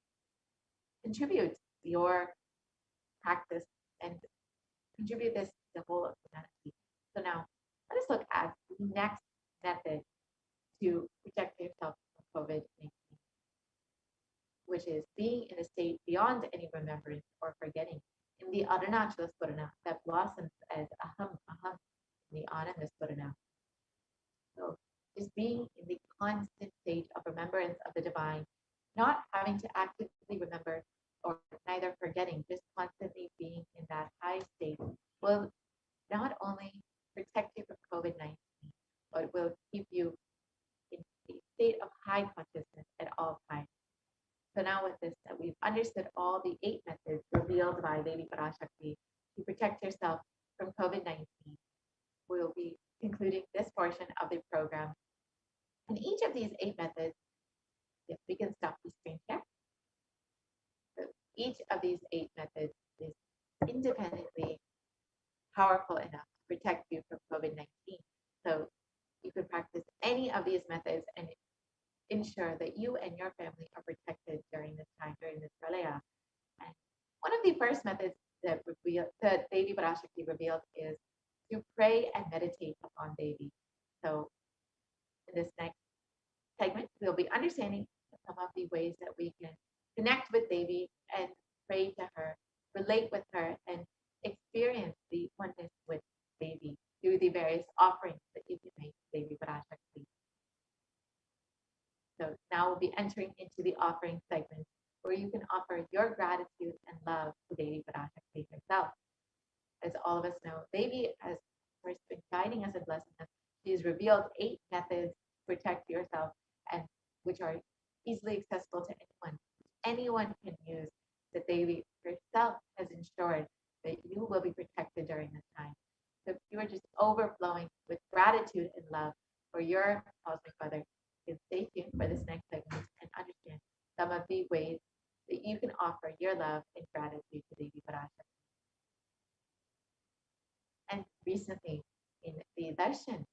contribute your practice and contribute this to the whole of humanity. So now let us look at the next method to protect yourself from COVID-19, which is being in a state beyond any remembrance or forgetting in the Arunachala Spurana that blossoms as aham aham in the Ananda Spurana. forgetting, just constantly being in that high state will not only protect you from COVID-19, but will keep you in a state of high consciousness at all times. So now with this, that we've understood all the 8 methods revealed by Devi Parashakti to protect yourself from COVID-19, we'll be concluding this portion of the program. And each of these 8 methods, if we can stop the screen here. So each of these 8 methods is independently powerful enough to protect you from COVID-19. So you could practice any of these methods and ensure that you and your family are protected during this time, during this pralaya. And one of the first methods that Devi Parashakti revealed is to pray and meditate upon Devi. So in this next segment, we'll be understanding some of the ways that we can connect with Devi and pray to her, relate with her, and experience the oneness with Devi through the various offerings that you can make to Devi Parashakti. So now we'll be entering into the offering segment where you can offer your gratitude and love to Devi Parashakti herself. As all of us know, Devi has first been guiding us and blessing us. She's revealed 8 methods to protect yourself, and which are easily accessible to anyone. Anyone can use, that Devi herself has ensured that you will be protected during this time. So if you are just overflowing with gratitude and love for your cosmic mother, you can stay tuned for this next segment and understand some of the ways that you can offer your love and gratitude to Devi Parashakti. And recently, in the darshan,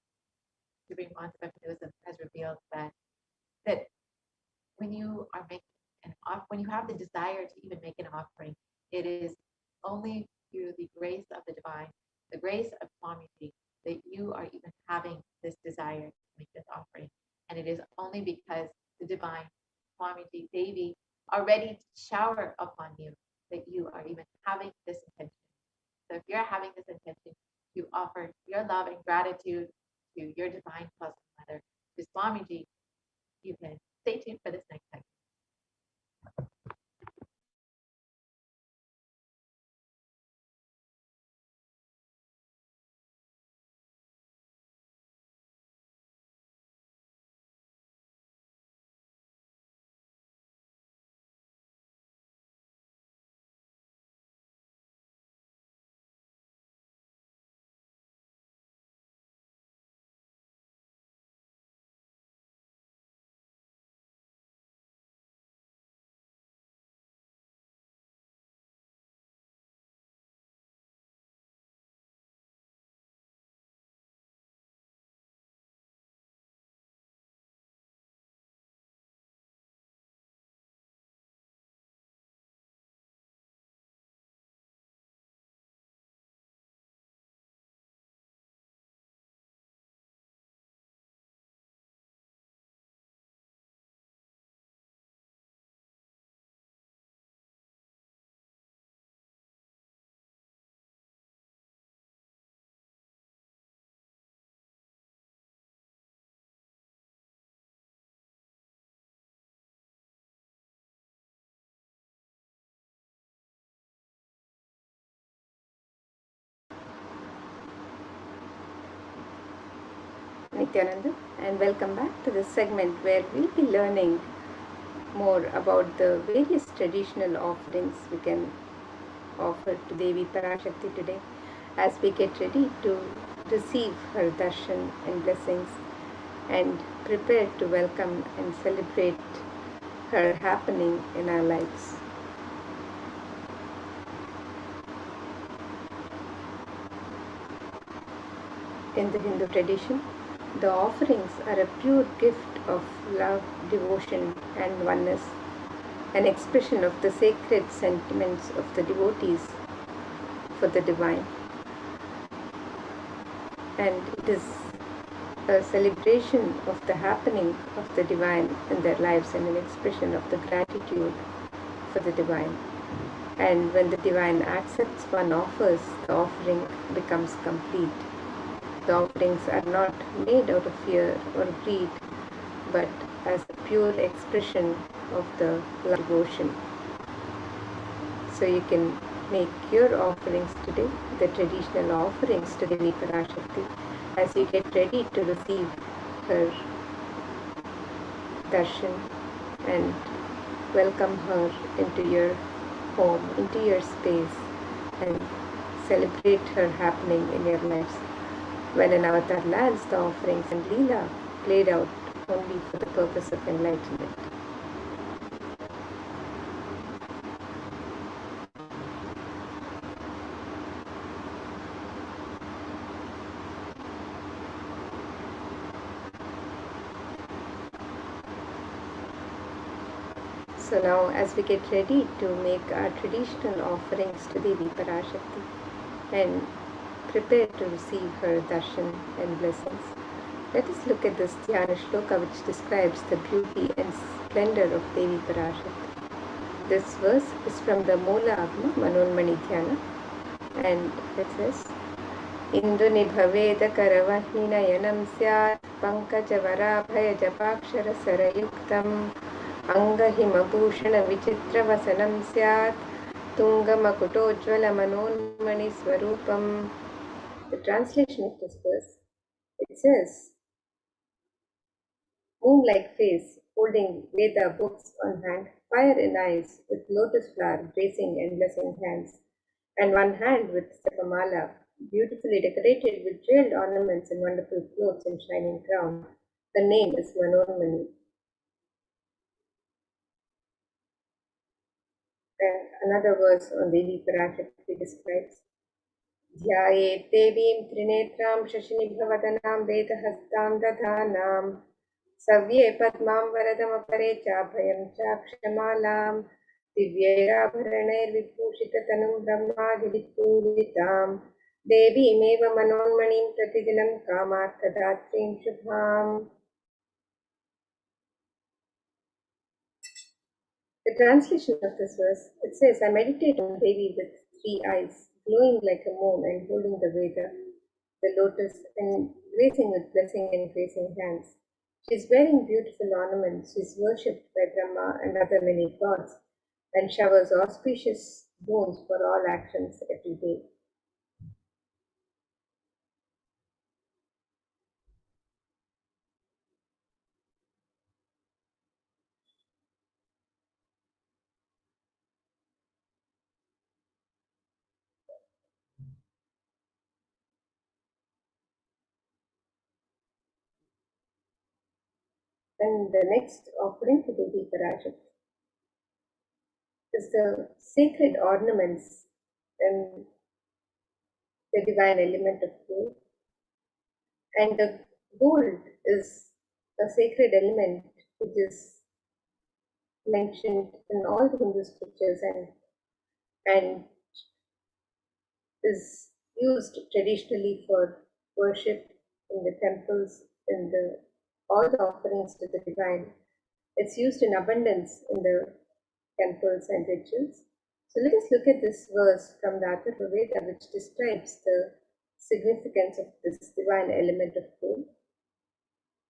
Supreme Master Hinduism has revealed that when you are making when you have the desire to even make an offering, it is only through the grace of the divine, the grace of Swamiji, that you are even having this desire to make this offering. And it is only because the divine Swamiji, Devi, are ready to shower upon you that you are even having this intention. So if you're having this intention to offer your love and gratitude to your divine cosmic mother, to Swamiji, you can stay tuned for this next segment. Nithyananda, and welcome back to this segment where we'll be learning more about the various traditional offerings we can offer to Devi Parashakti today as we get ready to receive her darshan and blessings and prepare to welcome and celebrate her happening in our lives. In the Hindu tradition, the offerings are a pure gift of love, devotion, and oneness, an expression of the sacred sentiments of the devotees for the divine. And it is a celebration of the happening of the divine in their lives and an expression of the gratitude for the divine. And when the divine accepts one offers, the offering becomes complete. The offerings are not made out of fear or greed, but as a pure expression of the love devotion. So you can make your offerings today, the traditional offerings to Devi Parashakti, as you get ready to receive her darshan and welcome her into your home, into your space, and celebrate her happening in your lives. When an avatar lands, the offerings and Leela played out only for the purpose of enlightenment. So now, as we get ready to make our traditional offerings to Devi Parashakti and prepare to receive her darshan and blessings, let us look at this Dhyana Shloka which describes the beauty and splendor of Devi Parashakti. This verse is from the Moola Agma Manonmani Dhyana, and it says, Indu nibhaveda karavahinayanam syat pankajavara japakshara sarayuktam angahimabhushana vichitravasanam syat tungamakutojvala manonmani swarupam. The translation of this verse, it says, moon-like face, holding Veda books on hand, fire in eyes, with lotus flower bracing and blessing hands, and one hand with Sapamala, beautifully decorated with jeweled ornaments and wonderful clothes and shining crown. The name is Manonmani. And another verse on Devi Parashakti describes, Dhyaye Devim Trinetram Shashinibhavadhanam Vedahastam Dadhanam Savye Padmam Varadamapare Chabhayam Chakshamalam Divyayabharaner Vibhushitatanum Brahmadivipuritam Devi Meva Manonmanim Pratidinam Kamarthadatrim Shubham. The translation of this verse, it says, I meditate on Devi with 3 eyes, glowing like a moon and holding the Veda, the lotus, and gracing with blessing and gracing hands. She is wearing beautiful ornaments. She is worshipped by Brahma and other many gods, and showers auspicious boons for all actions every day. And the next offering to Devi Parashakti is the sacred ornaments and the divine element of gold. And the gold is a sacred element which is mentioned in all the Hindu scriptures and is used traditionally for worship in the temples, in all the offerings to the divine. It's used in abundance in the temples and rituals. So let us look at this verse from the Atharva Veda which describes the significance of this divine element of gold.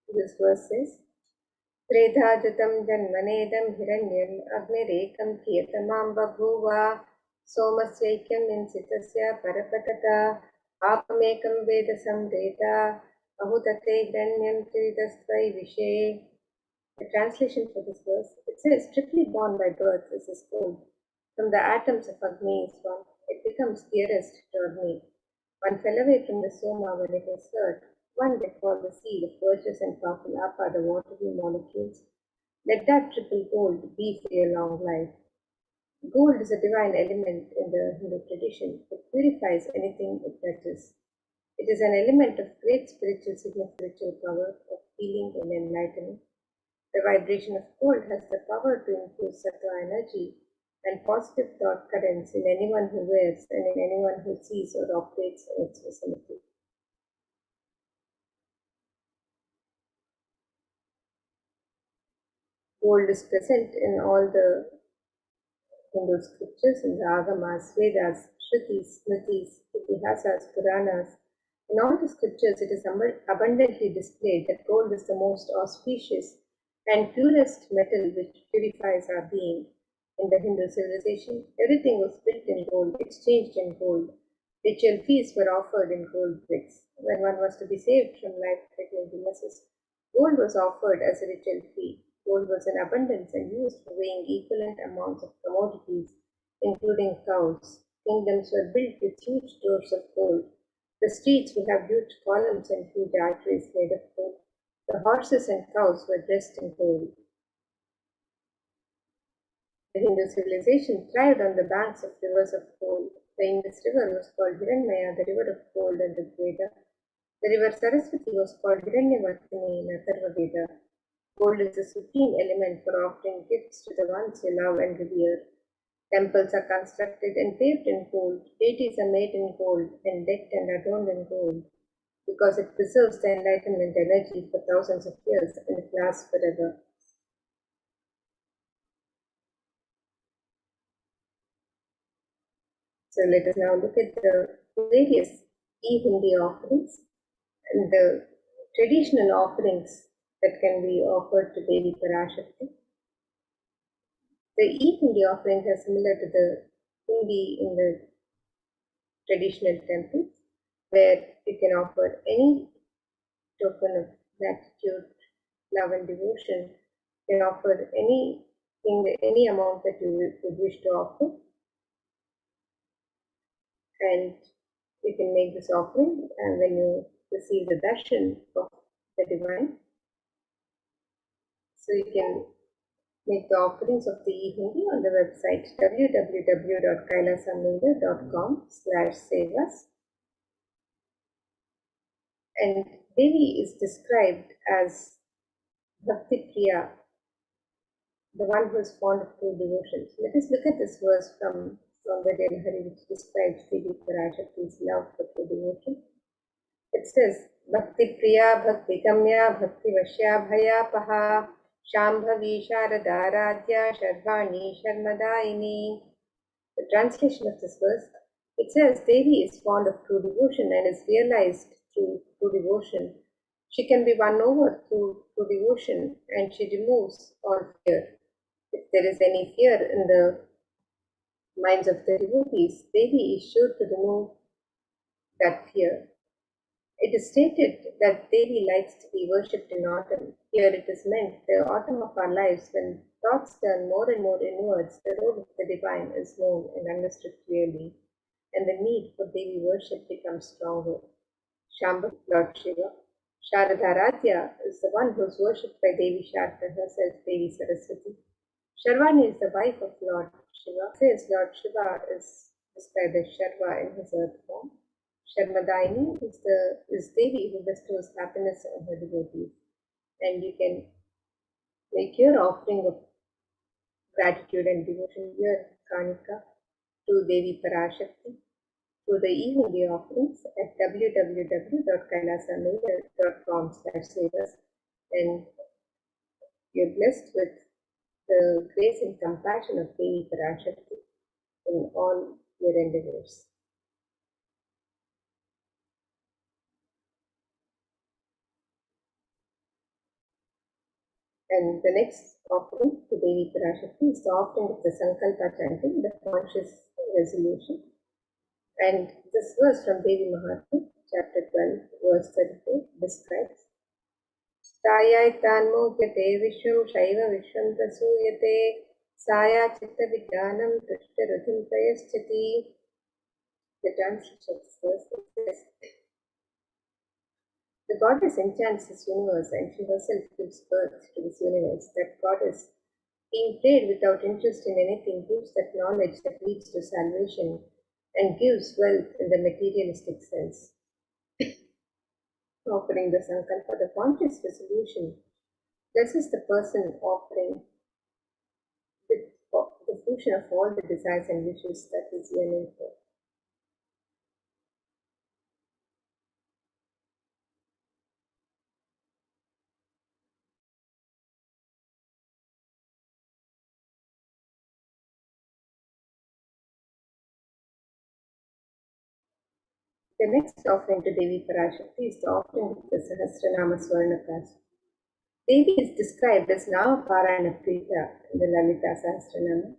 This verse says, Tredhajutam janmanedam hiranyam agnirekam kiyatamam babhuva somasvaikyam insitasya parapatata apamekam vedasam veda ahutate hiranyam trividastvai vishe. The translation for this verse, it says, triply born by birth is this gold. From the atoms of Agni is one. It becomes dearest to Agni. One fell away from the Soma when it was heard. One let fall the seed of virtuous and powerful Apa, the watery molecules. Let that triple gold be for your long life. Gold is a divine element in the Hindu tradition. It purifies anything it touches. It is an element of great spiritual spiritual power of healing and enlightenment. The vibration of gold has the power to infuse sattva energy and positive thought currents in anyone who wears and in anyone who sees or operates in its vicinity. Gold is present in all the Hindu scriptures, in the Agamas, Vedas, Shrutis, Smritis, Itihasas, Puranas. In all the scriptures, it is abundantly displayed that gold is the most auspicious and purest metal which purifies our being. In the Hindu civilization, everything was built in gold, exchanged in gold. Ritual feasts were offered in gold bricks. When one was to be saved from life-threatening illnesses, gold was offered as a ritual fee. Gold was in abundance and used for weighing equivalent amounts of commodities, including cows. Kingdoms were built with huge doors of gold. The streets would have huge columns and huge arteries made of gold. The horses and cows were dressed in gold. The Hindu civilization thrived on the banks of rivers of gold. The Indus River was called Hiranmaya, the river of gold in the Veda. The river Saraswati was called Hiranyavartini in Atharva Veda. Gold is the supreme element for offering gifts to the ones you love and revere. Temples are constructed and paved in gold. Deities are made in gold and decked and adorned in gold because it preserves the enlightenment energy for thousands of years and it lasts forever. So let us now look at the various e-Hindi offerings and the traditional offerings that can be offered to Devi Parashakti. The e-Hindi offerings are similar to the Hindi in the traditional temples, where you can offer any token of gratitude, love and devotion. You can offer anything, any amount that you would wish to offer. And you can make this offering and when you receive the darshan of the divine. So you can make the offerings of the e-Hindi on the website www.kailasamlinga.com/sevas. And Devi is described as Bhakti Priya, the one who is fond of true devotion. So let us look at this verse from Saundarya Hari, which describes Devi Parashakti's love for true devotion. It says, Bhakti Priya, Bhakti Gamya, Bhakti Vashya Bhaya Paha, Shambhavi Sharada Radhya, Sharvani Sharmadaini. The translation of this verse, it says, Devi is fond of true devotion and is realized through true devotion. She can be won over through true devotion and she removes all fear. If there is any fear in the minds of the devotees, Devi is sure to remove that fear. It is stated that Devi likes to be worshipped in autumn. Here it is meant the autumn of our lives when thoughts turn more and more inwards, the role of the divine is known and understood clearly, and the need for Devi worship becomes stronger. Shambhav, Lord Shiva. Sharadharadhya is the one who is worshipped by Devi Sharada herself, Devi Saraswati. Sharvani is the wife of Lord Shiva. Says Lord Shiva is described as Sharva in his earth form. Sharmadaini is Devi who bestows happiness on her devotees. And you can make your offering of gratitude and devotion, your Kanika, to Devi Parashakti through the e-Hindi offerings at www.kailasamlinga.com/sevas, and you're blessed with the grace and compassion of Devi Parashakti in all your endeavors. And the next offering to Devi Parashakti is the offering of the Sankalpa chanting, the conscious resolution. And this verse from Devi Mahatma, chapter 12, verse 34, describes Sayai tanmogyate vishwam shaiva vishwam tasuyate saya chitta vijnanam tushta ruthim prayaschati. The translation of this verse says, the goddess enchants this universe and she herself gives birth to this universe. That goddess, being prayed without interest in anything, gives that knowledge that leads to salvation and gives wealth in the materialistic sense. Offering the Sankalpa, the conscious resolution, blesses the person offering with the fruition of all the desires and wishes that is yearning for. The next offering to Devi Parashakti is the offering of the Sahasranama Swarnakas. Devi is described as Nama Parayana Prita in the Lalita Sahasranama.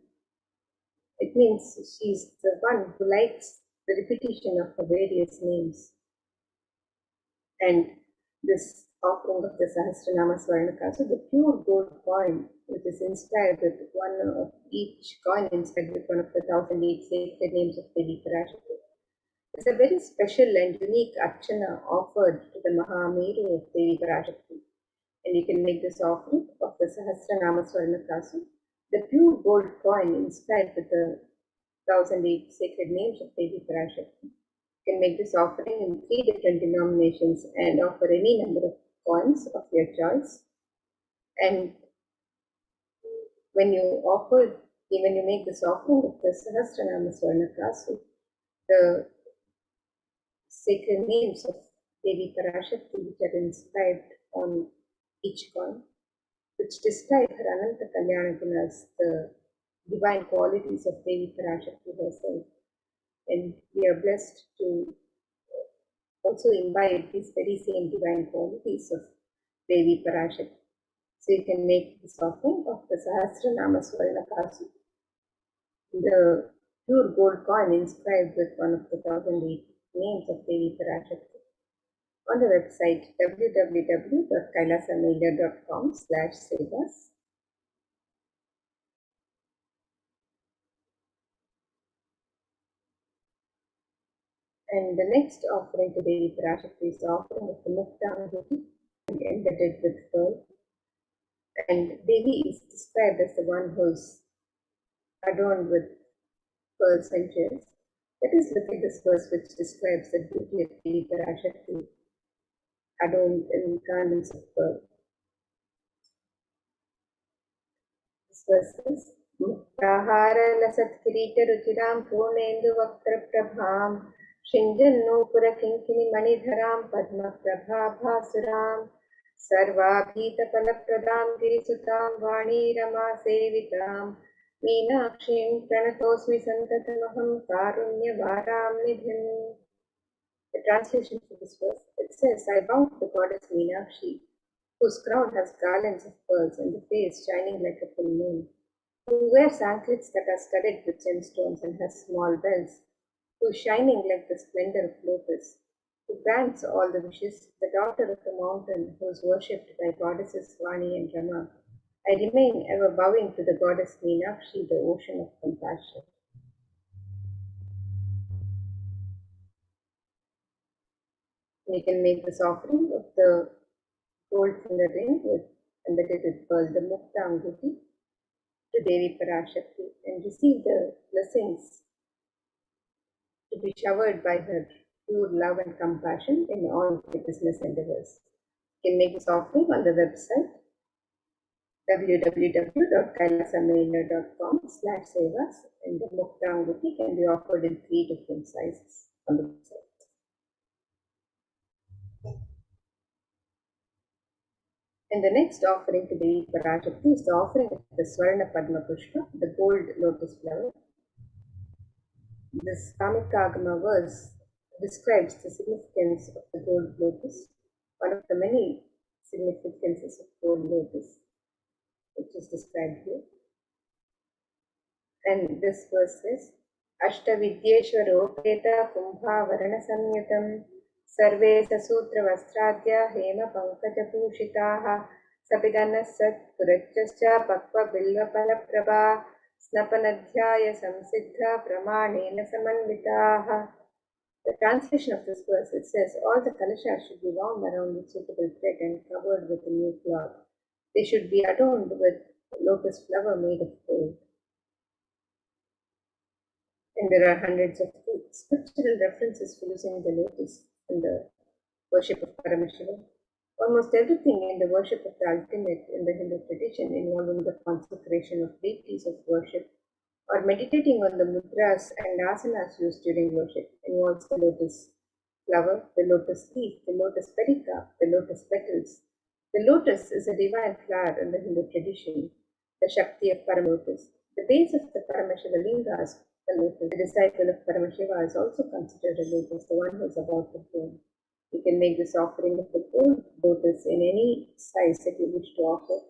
It means she's the one who likes the repetition of her various names. And this offering of the Sahasranama Swarnaka, so the pure gold coin, which is inscribed with one of each coin inscribed with one of the 1008 sacred names of Devi Parashakti. It's a very special and unique archana offered to the Mahameru of Devi Parashakti. And you can make this offering of the Sahasranama Swarnakasu, the pure gold coin inscribed with the 1008 sacred names of Devi Parashakti. You can make this offering in 3 different denominations and offer any number of coins of your choice. And when you make this offering of the Sahasranama Swarnakasu, the sacred names of Devi Parashakti which are inscribed on each coin, which describe her Ananta Kalyana Gunas, the divine qualities of Devi Parashakti herself. And we are blessed to also imbibe these very same divine qualities of Devi Parashakti. So you can make this offering of the Sahasranama Swarnakasu, the pure gold coin inscribed with one of the 1008 names of Devi Parashakti, on the website www.kailasamailer.com/sevas. And the next offering to Devi Parashakti is the offering of the Mukta embedded with pearl. And Devi is described as the one who's adorned with pearls and gems. Let us look at this verse which describes the beauty of Devi Parashakti adorned in garments of pearl. This verse says, Muktahara lasat kirita ruchiram purnendu vakra prabham Shinjannupura kinkini manidharam padma prabha bhasuram Sarvabhita palapradam girisutam vani rama sevitam Meenakshim pranatosmi santatamaham karunya varam nidhim. The translation for this verse, it says, I bow to the goddess Meenakshi, whose crown has garlands of pearls and the face shining like a full moon, who wears anklets that are studded with gemstones and has small bells, who is shining like the splendor of lotus, who grants all the wishes, the daughter of the mountain, who is worshipped by goddesses Vani and Rama. I remain ever bowing to the goddess Meenakshi, the ocean of compassion. We can make this offering of the gold finger ring embedded with pearl, the Mukta Anguti, to Devi Parashakti and receive the blessings to be showered by her pure love and compassion in all the business endeavors. You can make this offering on the website www.kailasamailer.com/sevas, and the Mukta Anguti can be offered in 3 different sizes on the website. And the next offering to Devi Parashakti is the offering of the Swarna Padma Pushpa, the gold lotus flower. This Kamikagama verse describes the significance of the gold lotus, one of the many significances of gold lotus, which is described here. And this verse says, Ashtavidyeshwaroketa kumbha varana samyutam Sarve sasutra vastragya hema pankaja pushitaha Sapidana sat purachascha pakva bilva palaprabha Snapanadhyaya samsiddha pramanena samanvitaha. The translation of this verse, it says, all the kalashas should be wound around with suitable thread and covered with a new cloth. They should be adorned with lotus flower made of gold. And there are hundreds of scriptural references for using the lotus in the worship of Paramashivoham. Almost everything in the worship of the ultimate in the Hindu tradition involving the consecration of deities of worship or meditating on the mudras and asanas used during worship involves the lotus flower, the lotus leaf, the lotus pericarp, the lotus petals. The lotus is a divine flower in the Hindu tradition, the Shakti of Paralotus. The base of the Paramashiva linga is the lotus. The disciple of Paramashiva is also considered a lotus, the one who is about to bloom. You can make this offering of the gold lotus in any size that you wish to offer.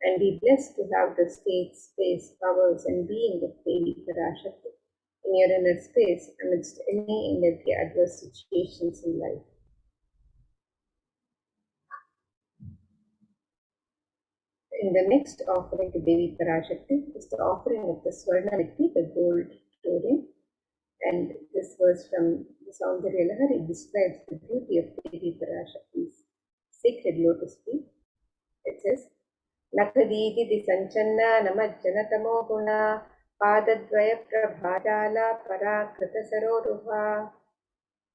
and be blessed to have the state, space, powers, and being of Devi Parashakti in your inner space amidst any and every adverse situations in life. In the next offering to Devi Parashakti is the offering of the Swarna Vikti, the gold touring. And this verse from the Saundarya Lahari describes the beauty of Devi Parashakti's sacred lotus feet. It says, Nakadidi Sanchanna Namajjana Tamo Guna Padadvaya Prabhajala Parakrita Saroruha.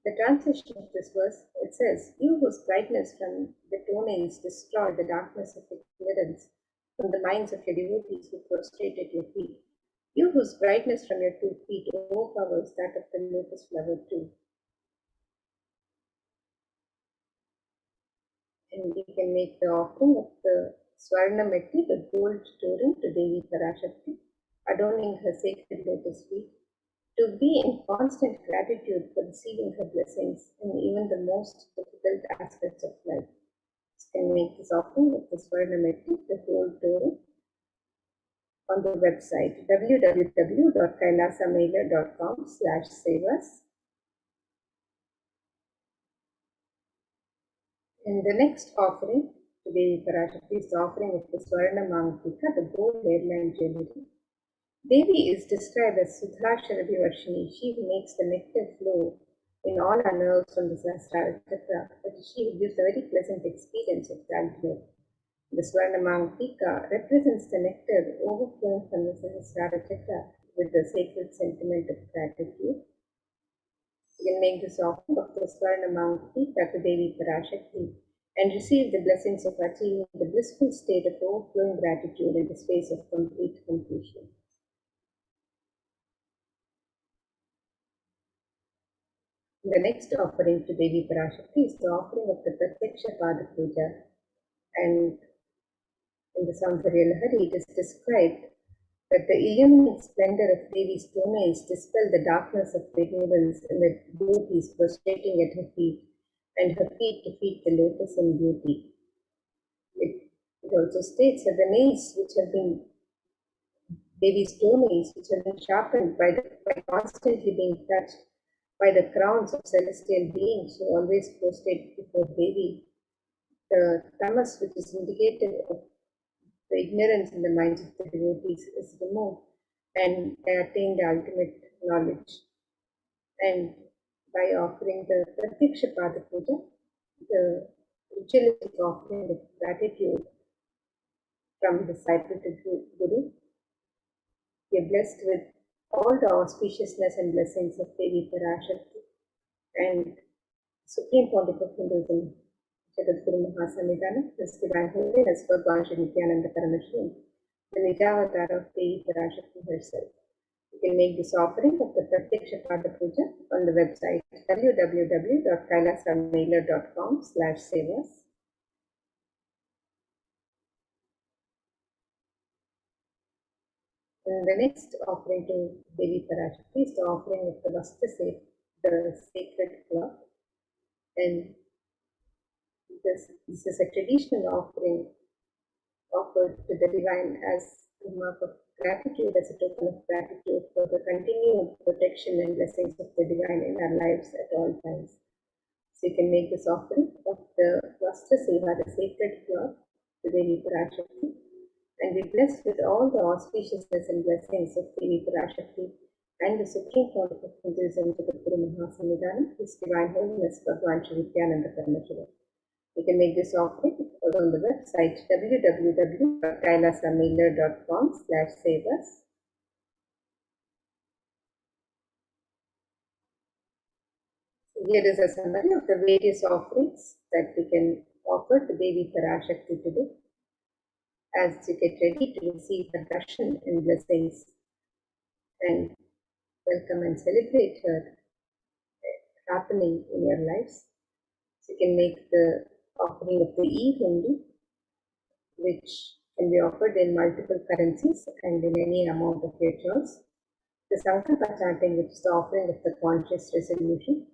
The translation of this verse, it says, you whose brightness from the toenails destroy the darkness of ignorance from the minds of your devotees who prostrate at your feet. You whose brightness from your 2 feet overpowers that of the lotus flower too. And we can make the offering of the Swarna Mekti, the gold touring to Devi Parashakti, adorning her sacred lotus feet, to be in constant gratitude for receiving her blessings in even the most difficult aspects of life. You can make this offering of the Swarna Mekti, the gold touring, on the website www.kailasamailer.com/sevas. And the next offering to Devi Parashakti is the offering of the Swarna Mangtika, the gold hairline jewelry. Devi is described as Sudha Sharabhivarshini, she who makes the nectar flow in all our nerves from the Sahasrara Chakra, but she who gives a very pleasant experience of the ultimate. The Swarna Mangtika represents the nectar overflowing from the Sahasrara Chakra with the sacred sentiment of gratitude. You can make this offering of the Swarna Mangtika to Devi Parashakti and receive the blessings of achieving the blissful state of overflowing gratitude in the space of complete completion. The next offering to Devi Parashakti is the offering of the Pratyaksha Pada Puja. And in the Saundarya Lahari, it is described that the illuminate splendor of Devi's toenails dispel the darkness of ignorance in the devotees prostrating at her feet, and her feet defeat the lotus in beauty. It also states that the nails which have been Devi's toenails, which have been sharpened by constantly being touched by the crowns of celestial beings who always prostrate before Devi, the tamas, which is indicative of the ignorance in the minds of the devotees, is removed, and they attain the ultimate knowledge. And by offering the Pratyaksha Pada Puja, the ritualistic offering of gratitude from the disciple to Guru, we are blessed with all the auspiciousness and blessings of Devi Parashakti and Supreme Pontiff of Hinduism, Jagadguru Mahasamidana, His Divine Holiness Bhagwan Shri Nithyananda Paramashivam, the Nijavatar of Devi Parashakti herself. You can make this offering of the Pratyaksha Pada Puja on the website www.kailasamailer.com/sevas. And the next offering to Devi Parashakti is the offering of the Vastra Set, the sacred cloth. And this is a traditional offering offered to the divine as a mark of gratitude, as a token of gratitude for the continued protection and blessings of the divine in our lives at all times. So you can make this offering of the Vastra Seva, the sacred cloth, to Devi Parashakti, and be blessed with all the auspiciousness and blessings of Devi Parashakti and the Supreme Pontiff of Hinduism, Jagadguru Mahasamidana, His Divine Holiness Bhagwan Shri Nithyananda Paramashivam. You can make this offering on the website www.kailasamailer.com/sevas. Here is a summary of the various offerings that we can offer to Devi Parashakti today as you get ready to receive her darshan and blessings and welcome and celebrate her happening in your lives. So you can make the offering of the e-hundi, which can be offered in multiple currencies and in any amount of your choice. The Sankalpa chanting, which is the offering of the conscious resolution.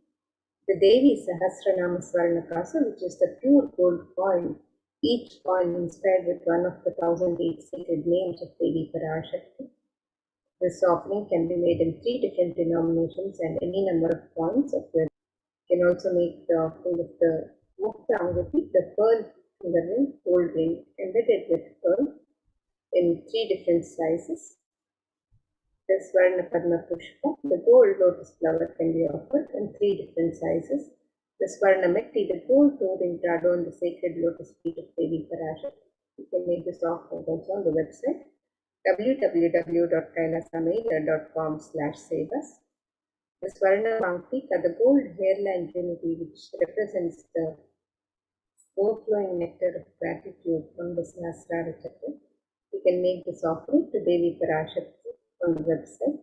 The Devi Sahasranama Swarnakasa, which is the pure gold coin each coin inscribed with one of the 1008 sacred names of Devi Parashakti. This offering can be made in 3 different denominations and any number of coins of your. You can also make the offering of the Mukta Anguti, the pearl finger ring, gold ring, embedded with pearl in 3 different sizes. The Swarna Padma Pushpa, the gold lotus flower, can be offered in 3 different sizes. The Swarna Metti, the gold touring to adorn the sacred lotus feet of Devi Parashakti. You can make this offering also on the website www.kailasamaya.com/sevas. The Swarna Mankika, the gold hairline trinity, which represents the overflowing nectar of gratitude from the Sahasrara Chakra. You can make this offering to Devi Parashakti on the website.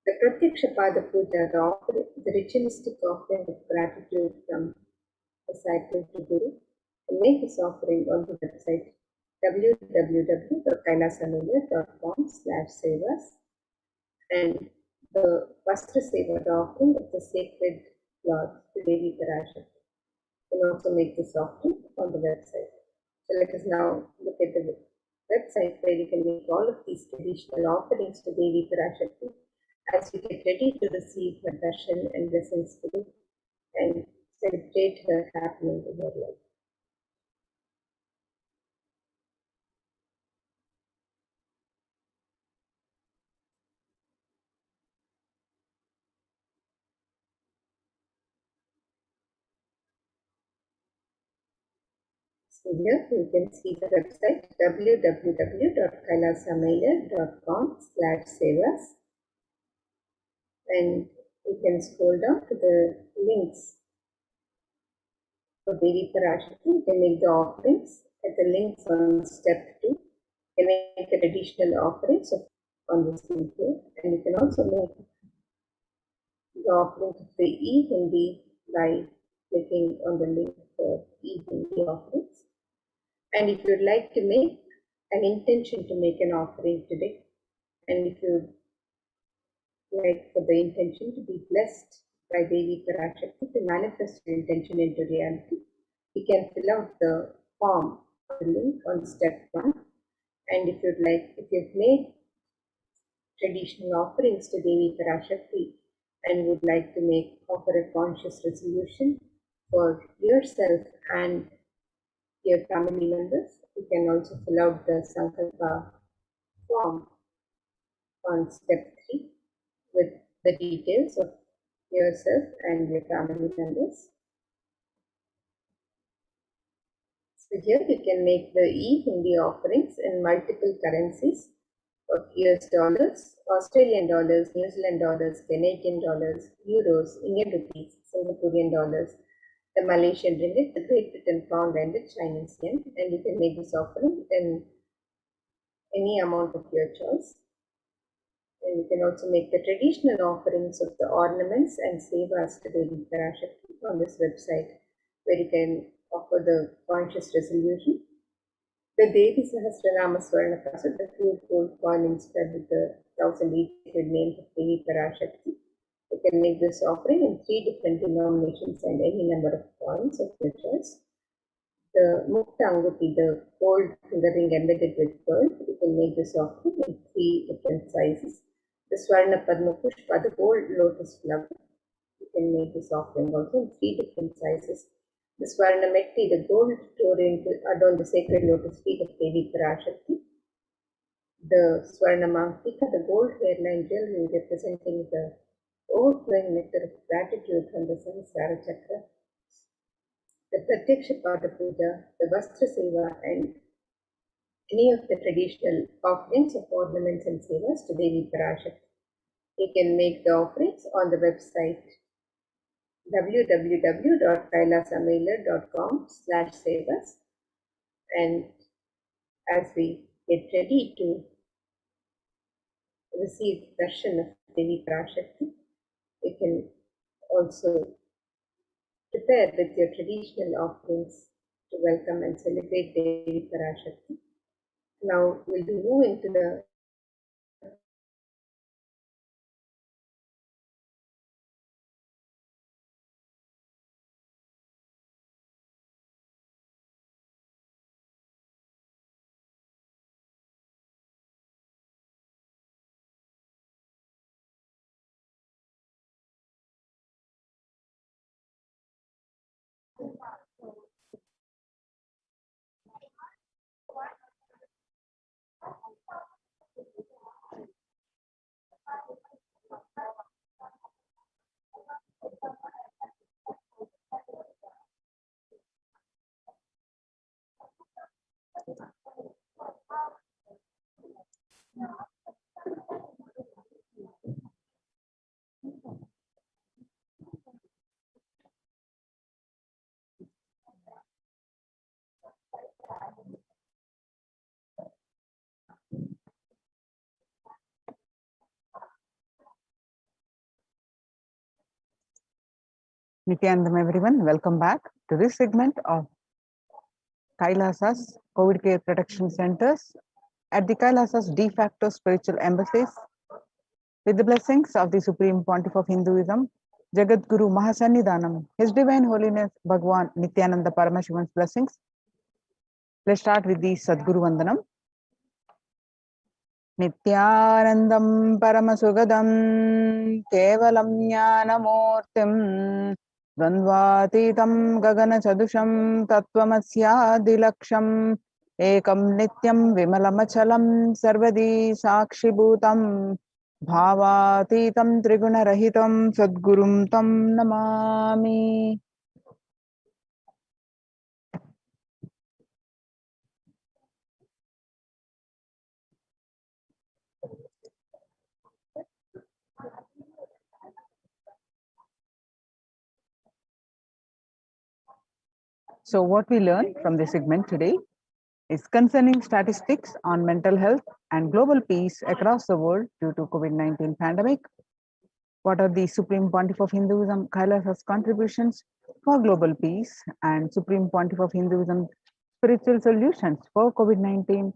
The Pratyaksha Pada Puja, the ritualistic offering of gratitude from disciple to Guru. And make this offering on the website www.kailasamaya.com/sevas. And the Vastra Seva, the offering of the sacred cloth to Devi Parashakti. You can also make this offering on the website. So let us now look at the website where you can make all of these traditional offerings to Devi Parashakti as we get ready to receive her darshan and blessings today and celebrate her happening in her life. So here you can see the website www.kailasamaya.com/sevas, and you can scroll down to the links for Devi Parashakti. You can make the offerings at the links on step 2. You can make the additional offerings on this link here, and you can also make the offerings of the e-Hindi by clicking on the link for e-Hindi offerings. And if you'd like to make an intention to make an offering today, and if you'd like for the intention to be blessed by Devi Parashakti, to manifest your intention into reality, you can fill out the form on the link on step 1. And if you've made traditional offerings to Devi Parashakti and would like to offer a conscious resolution for yourself and your family members, you can also fill out the Sankalpa form on step 3 with the details of yourself and your family members. So here you can make the e-Hindi offerings in multiple currencies of US dollars, Australian dollars, New Zealand dollars, Canadian dollars, euros, Indian rupees, Singaporean dollars, the Malaysian ringgit, the Great Britain pound, and the Chinese yen. And you can make this offering in any amount of your choice. And you can also make the traditional offerings of the ornaments and sevas to Devi Parashakti on this website, where you can offer the conscious resolution. The Devi Sahasranama Swarna Prasad, the pure gold coin inscribed with the 1008 names of Devi Parashakti. You can make this offering in 3 different denominations and any number of coins of your choice. The Mukta Anguti, the gold finger ring embedded with pearl, you can make this offering in 3 different sizes. The Swarna Padma Pushpa, the gold lotus flower, you can make this offering also in 3 different sizes. The Swarna Metti, the gold touring to adorn the sacred lotus feet of Devi Parashakti. The Swarna Mankika, the gold hairline jewelry representing the overflowing nectar of gratitude from the Sahasrara Chakra. The Pratyaksha Pada Puja, the Vastra Seva, and any of the traditional offerings of ornaments and sevas to Devi Parashakti. You can make the offerings on the website www.kailasamaya.com/sevas. And as we get ready to receive darshan of Devi Parashakti, you can also prepare with your traditional offerings to welcome and celebrate Devi Parashakti. Now we'll be moving to the Nithyanandam everyone, welcome back to this segment of Kailasa's COVID Care Protection Centers at the Kailasa's de facto spiritual embassies. With the blessings of the Supreme Pontiff of Hinduism, Jagat Guru Mahasannidhanam, His Divine Holiness Bhagwan Nithyananda Paramashivan's blessings. Let's start with the Sadguru Vandanam. Nithyanandam Paramasugadam Kevalam Jnanamurtim Dvandvatitam Gagana Chadusham Tattvamasya Ekam Nityam Vimalamachalam Sarvadi Sakshibhutam Bhavatitam Triguna Rahitam Sadgurum Tam Namami. So what we learned from this segment today is concerning statistics on mental health and global peace across the world due to COVID-19 pandemic. What are the Supreme Pontiff of Hinduism, Kailasa's contributions for global peace and Supreme Pontiff of Hinduism spiritual solutions for COVID-19?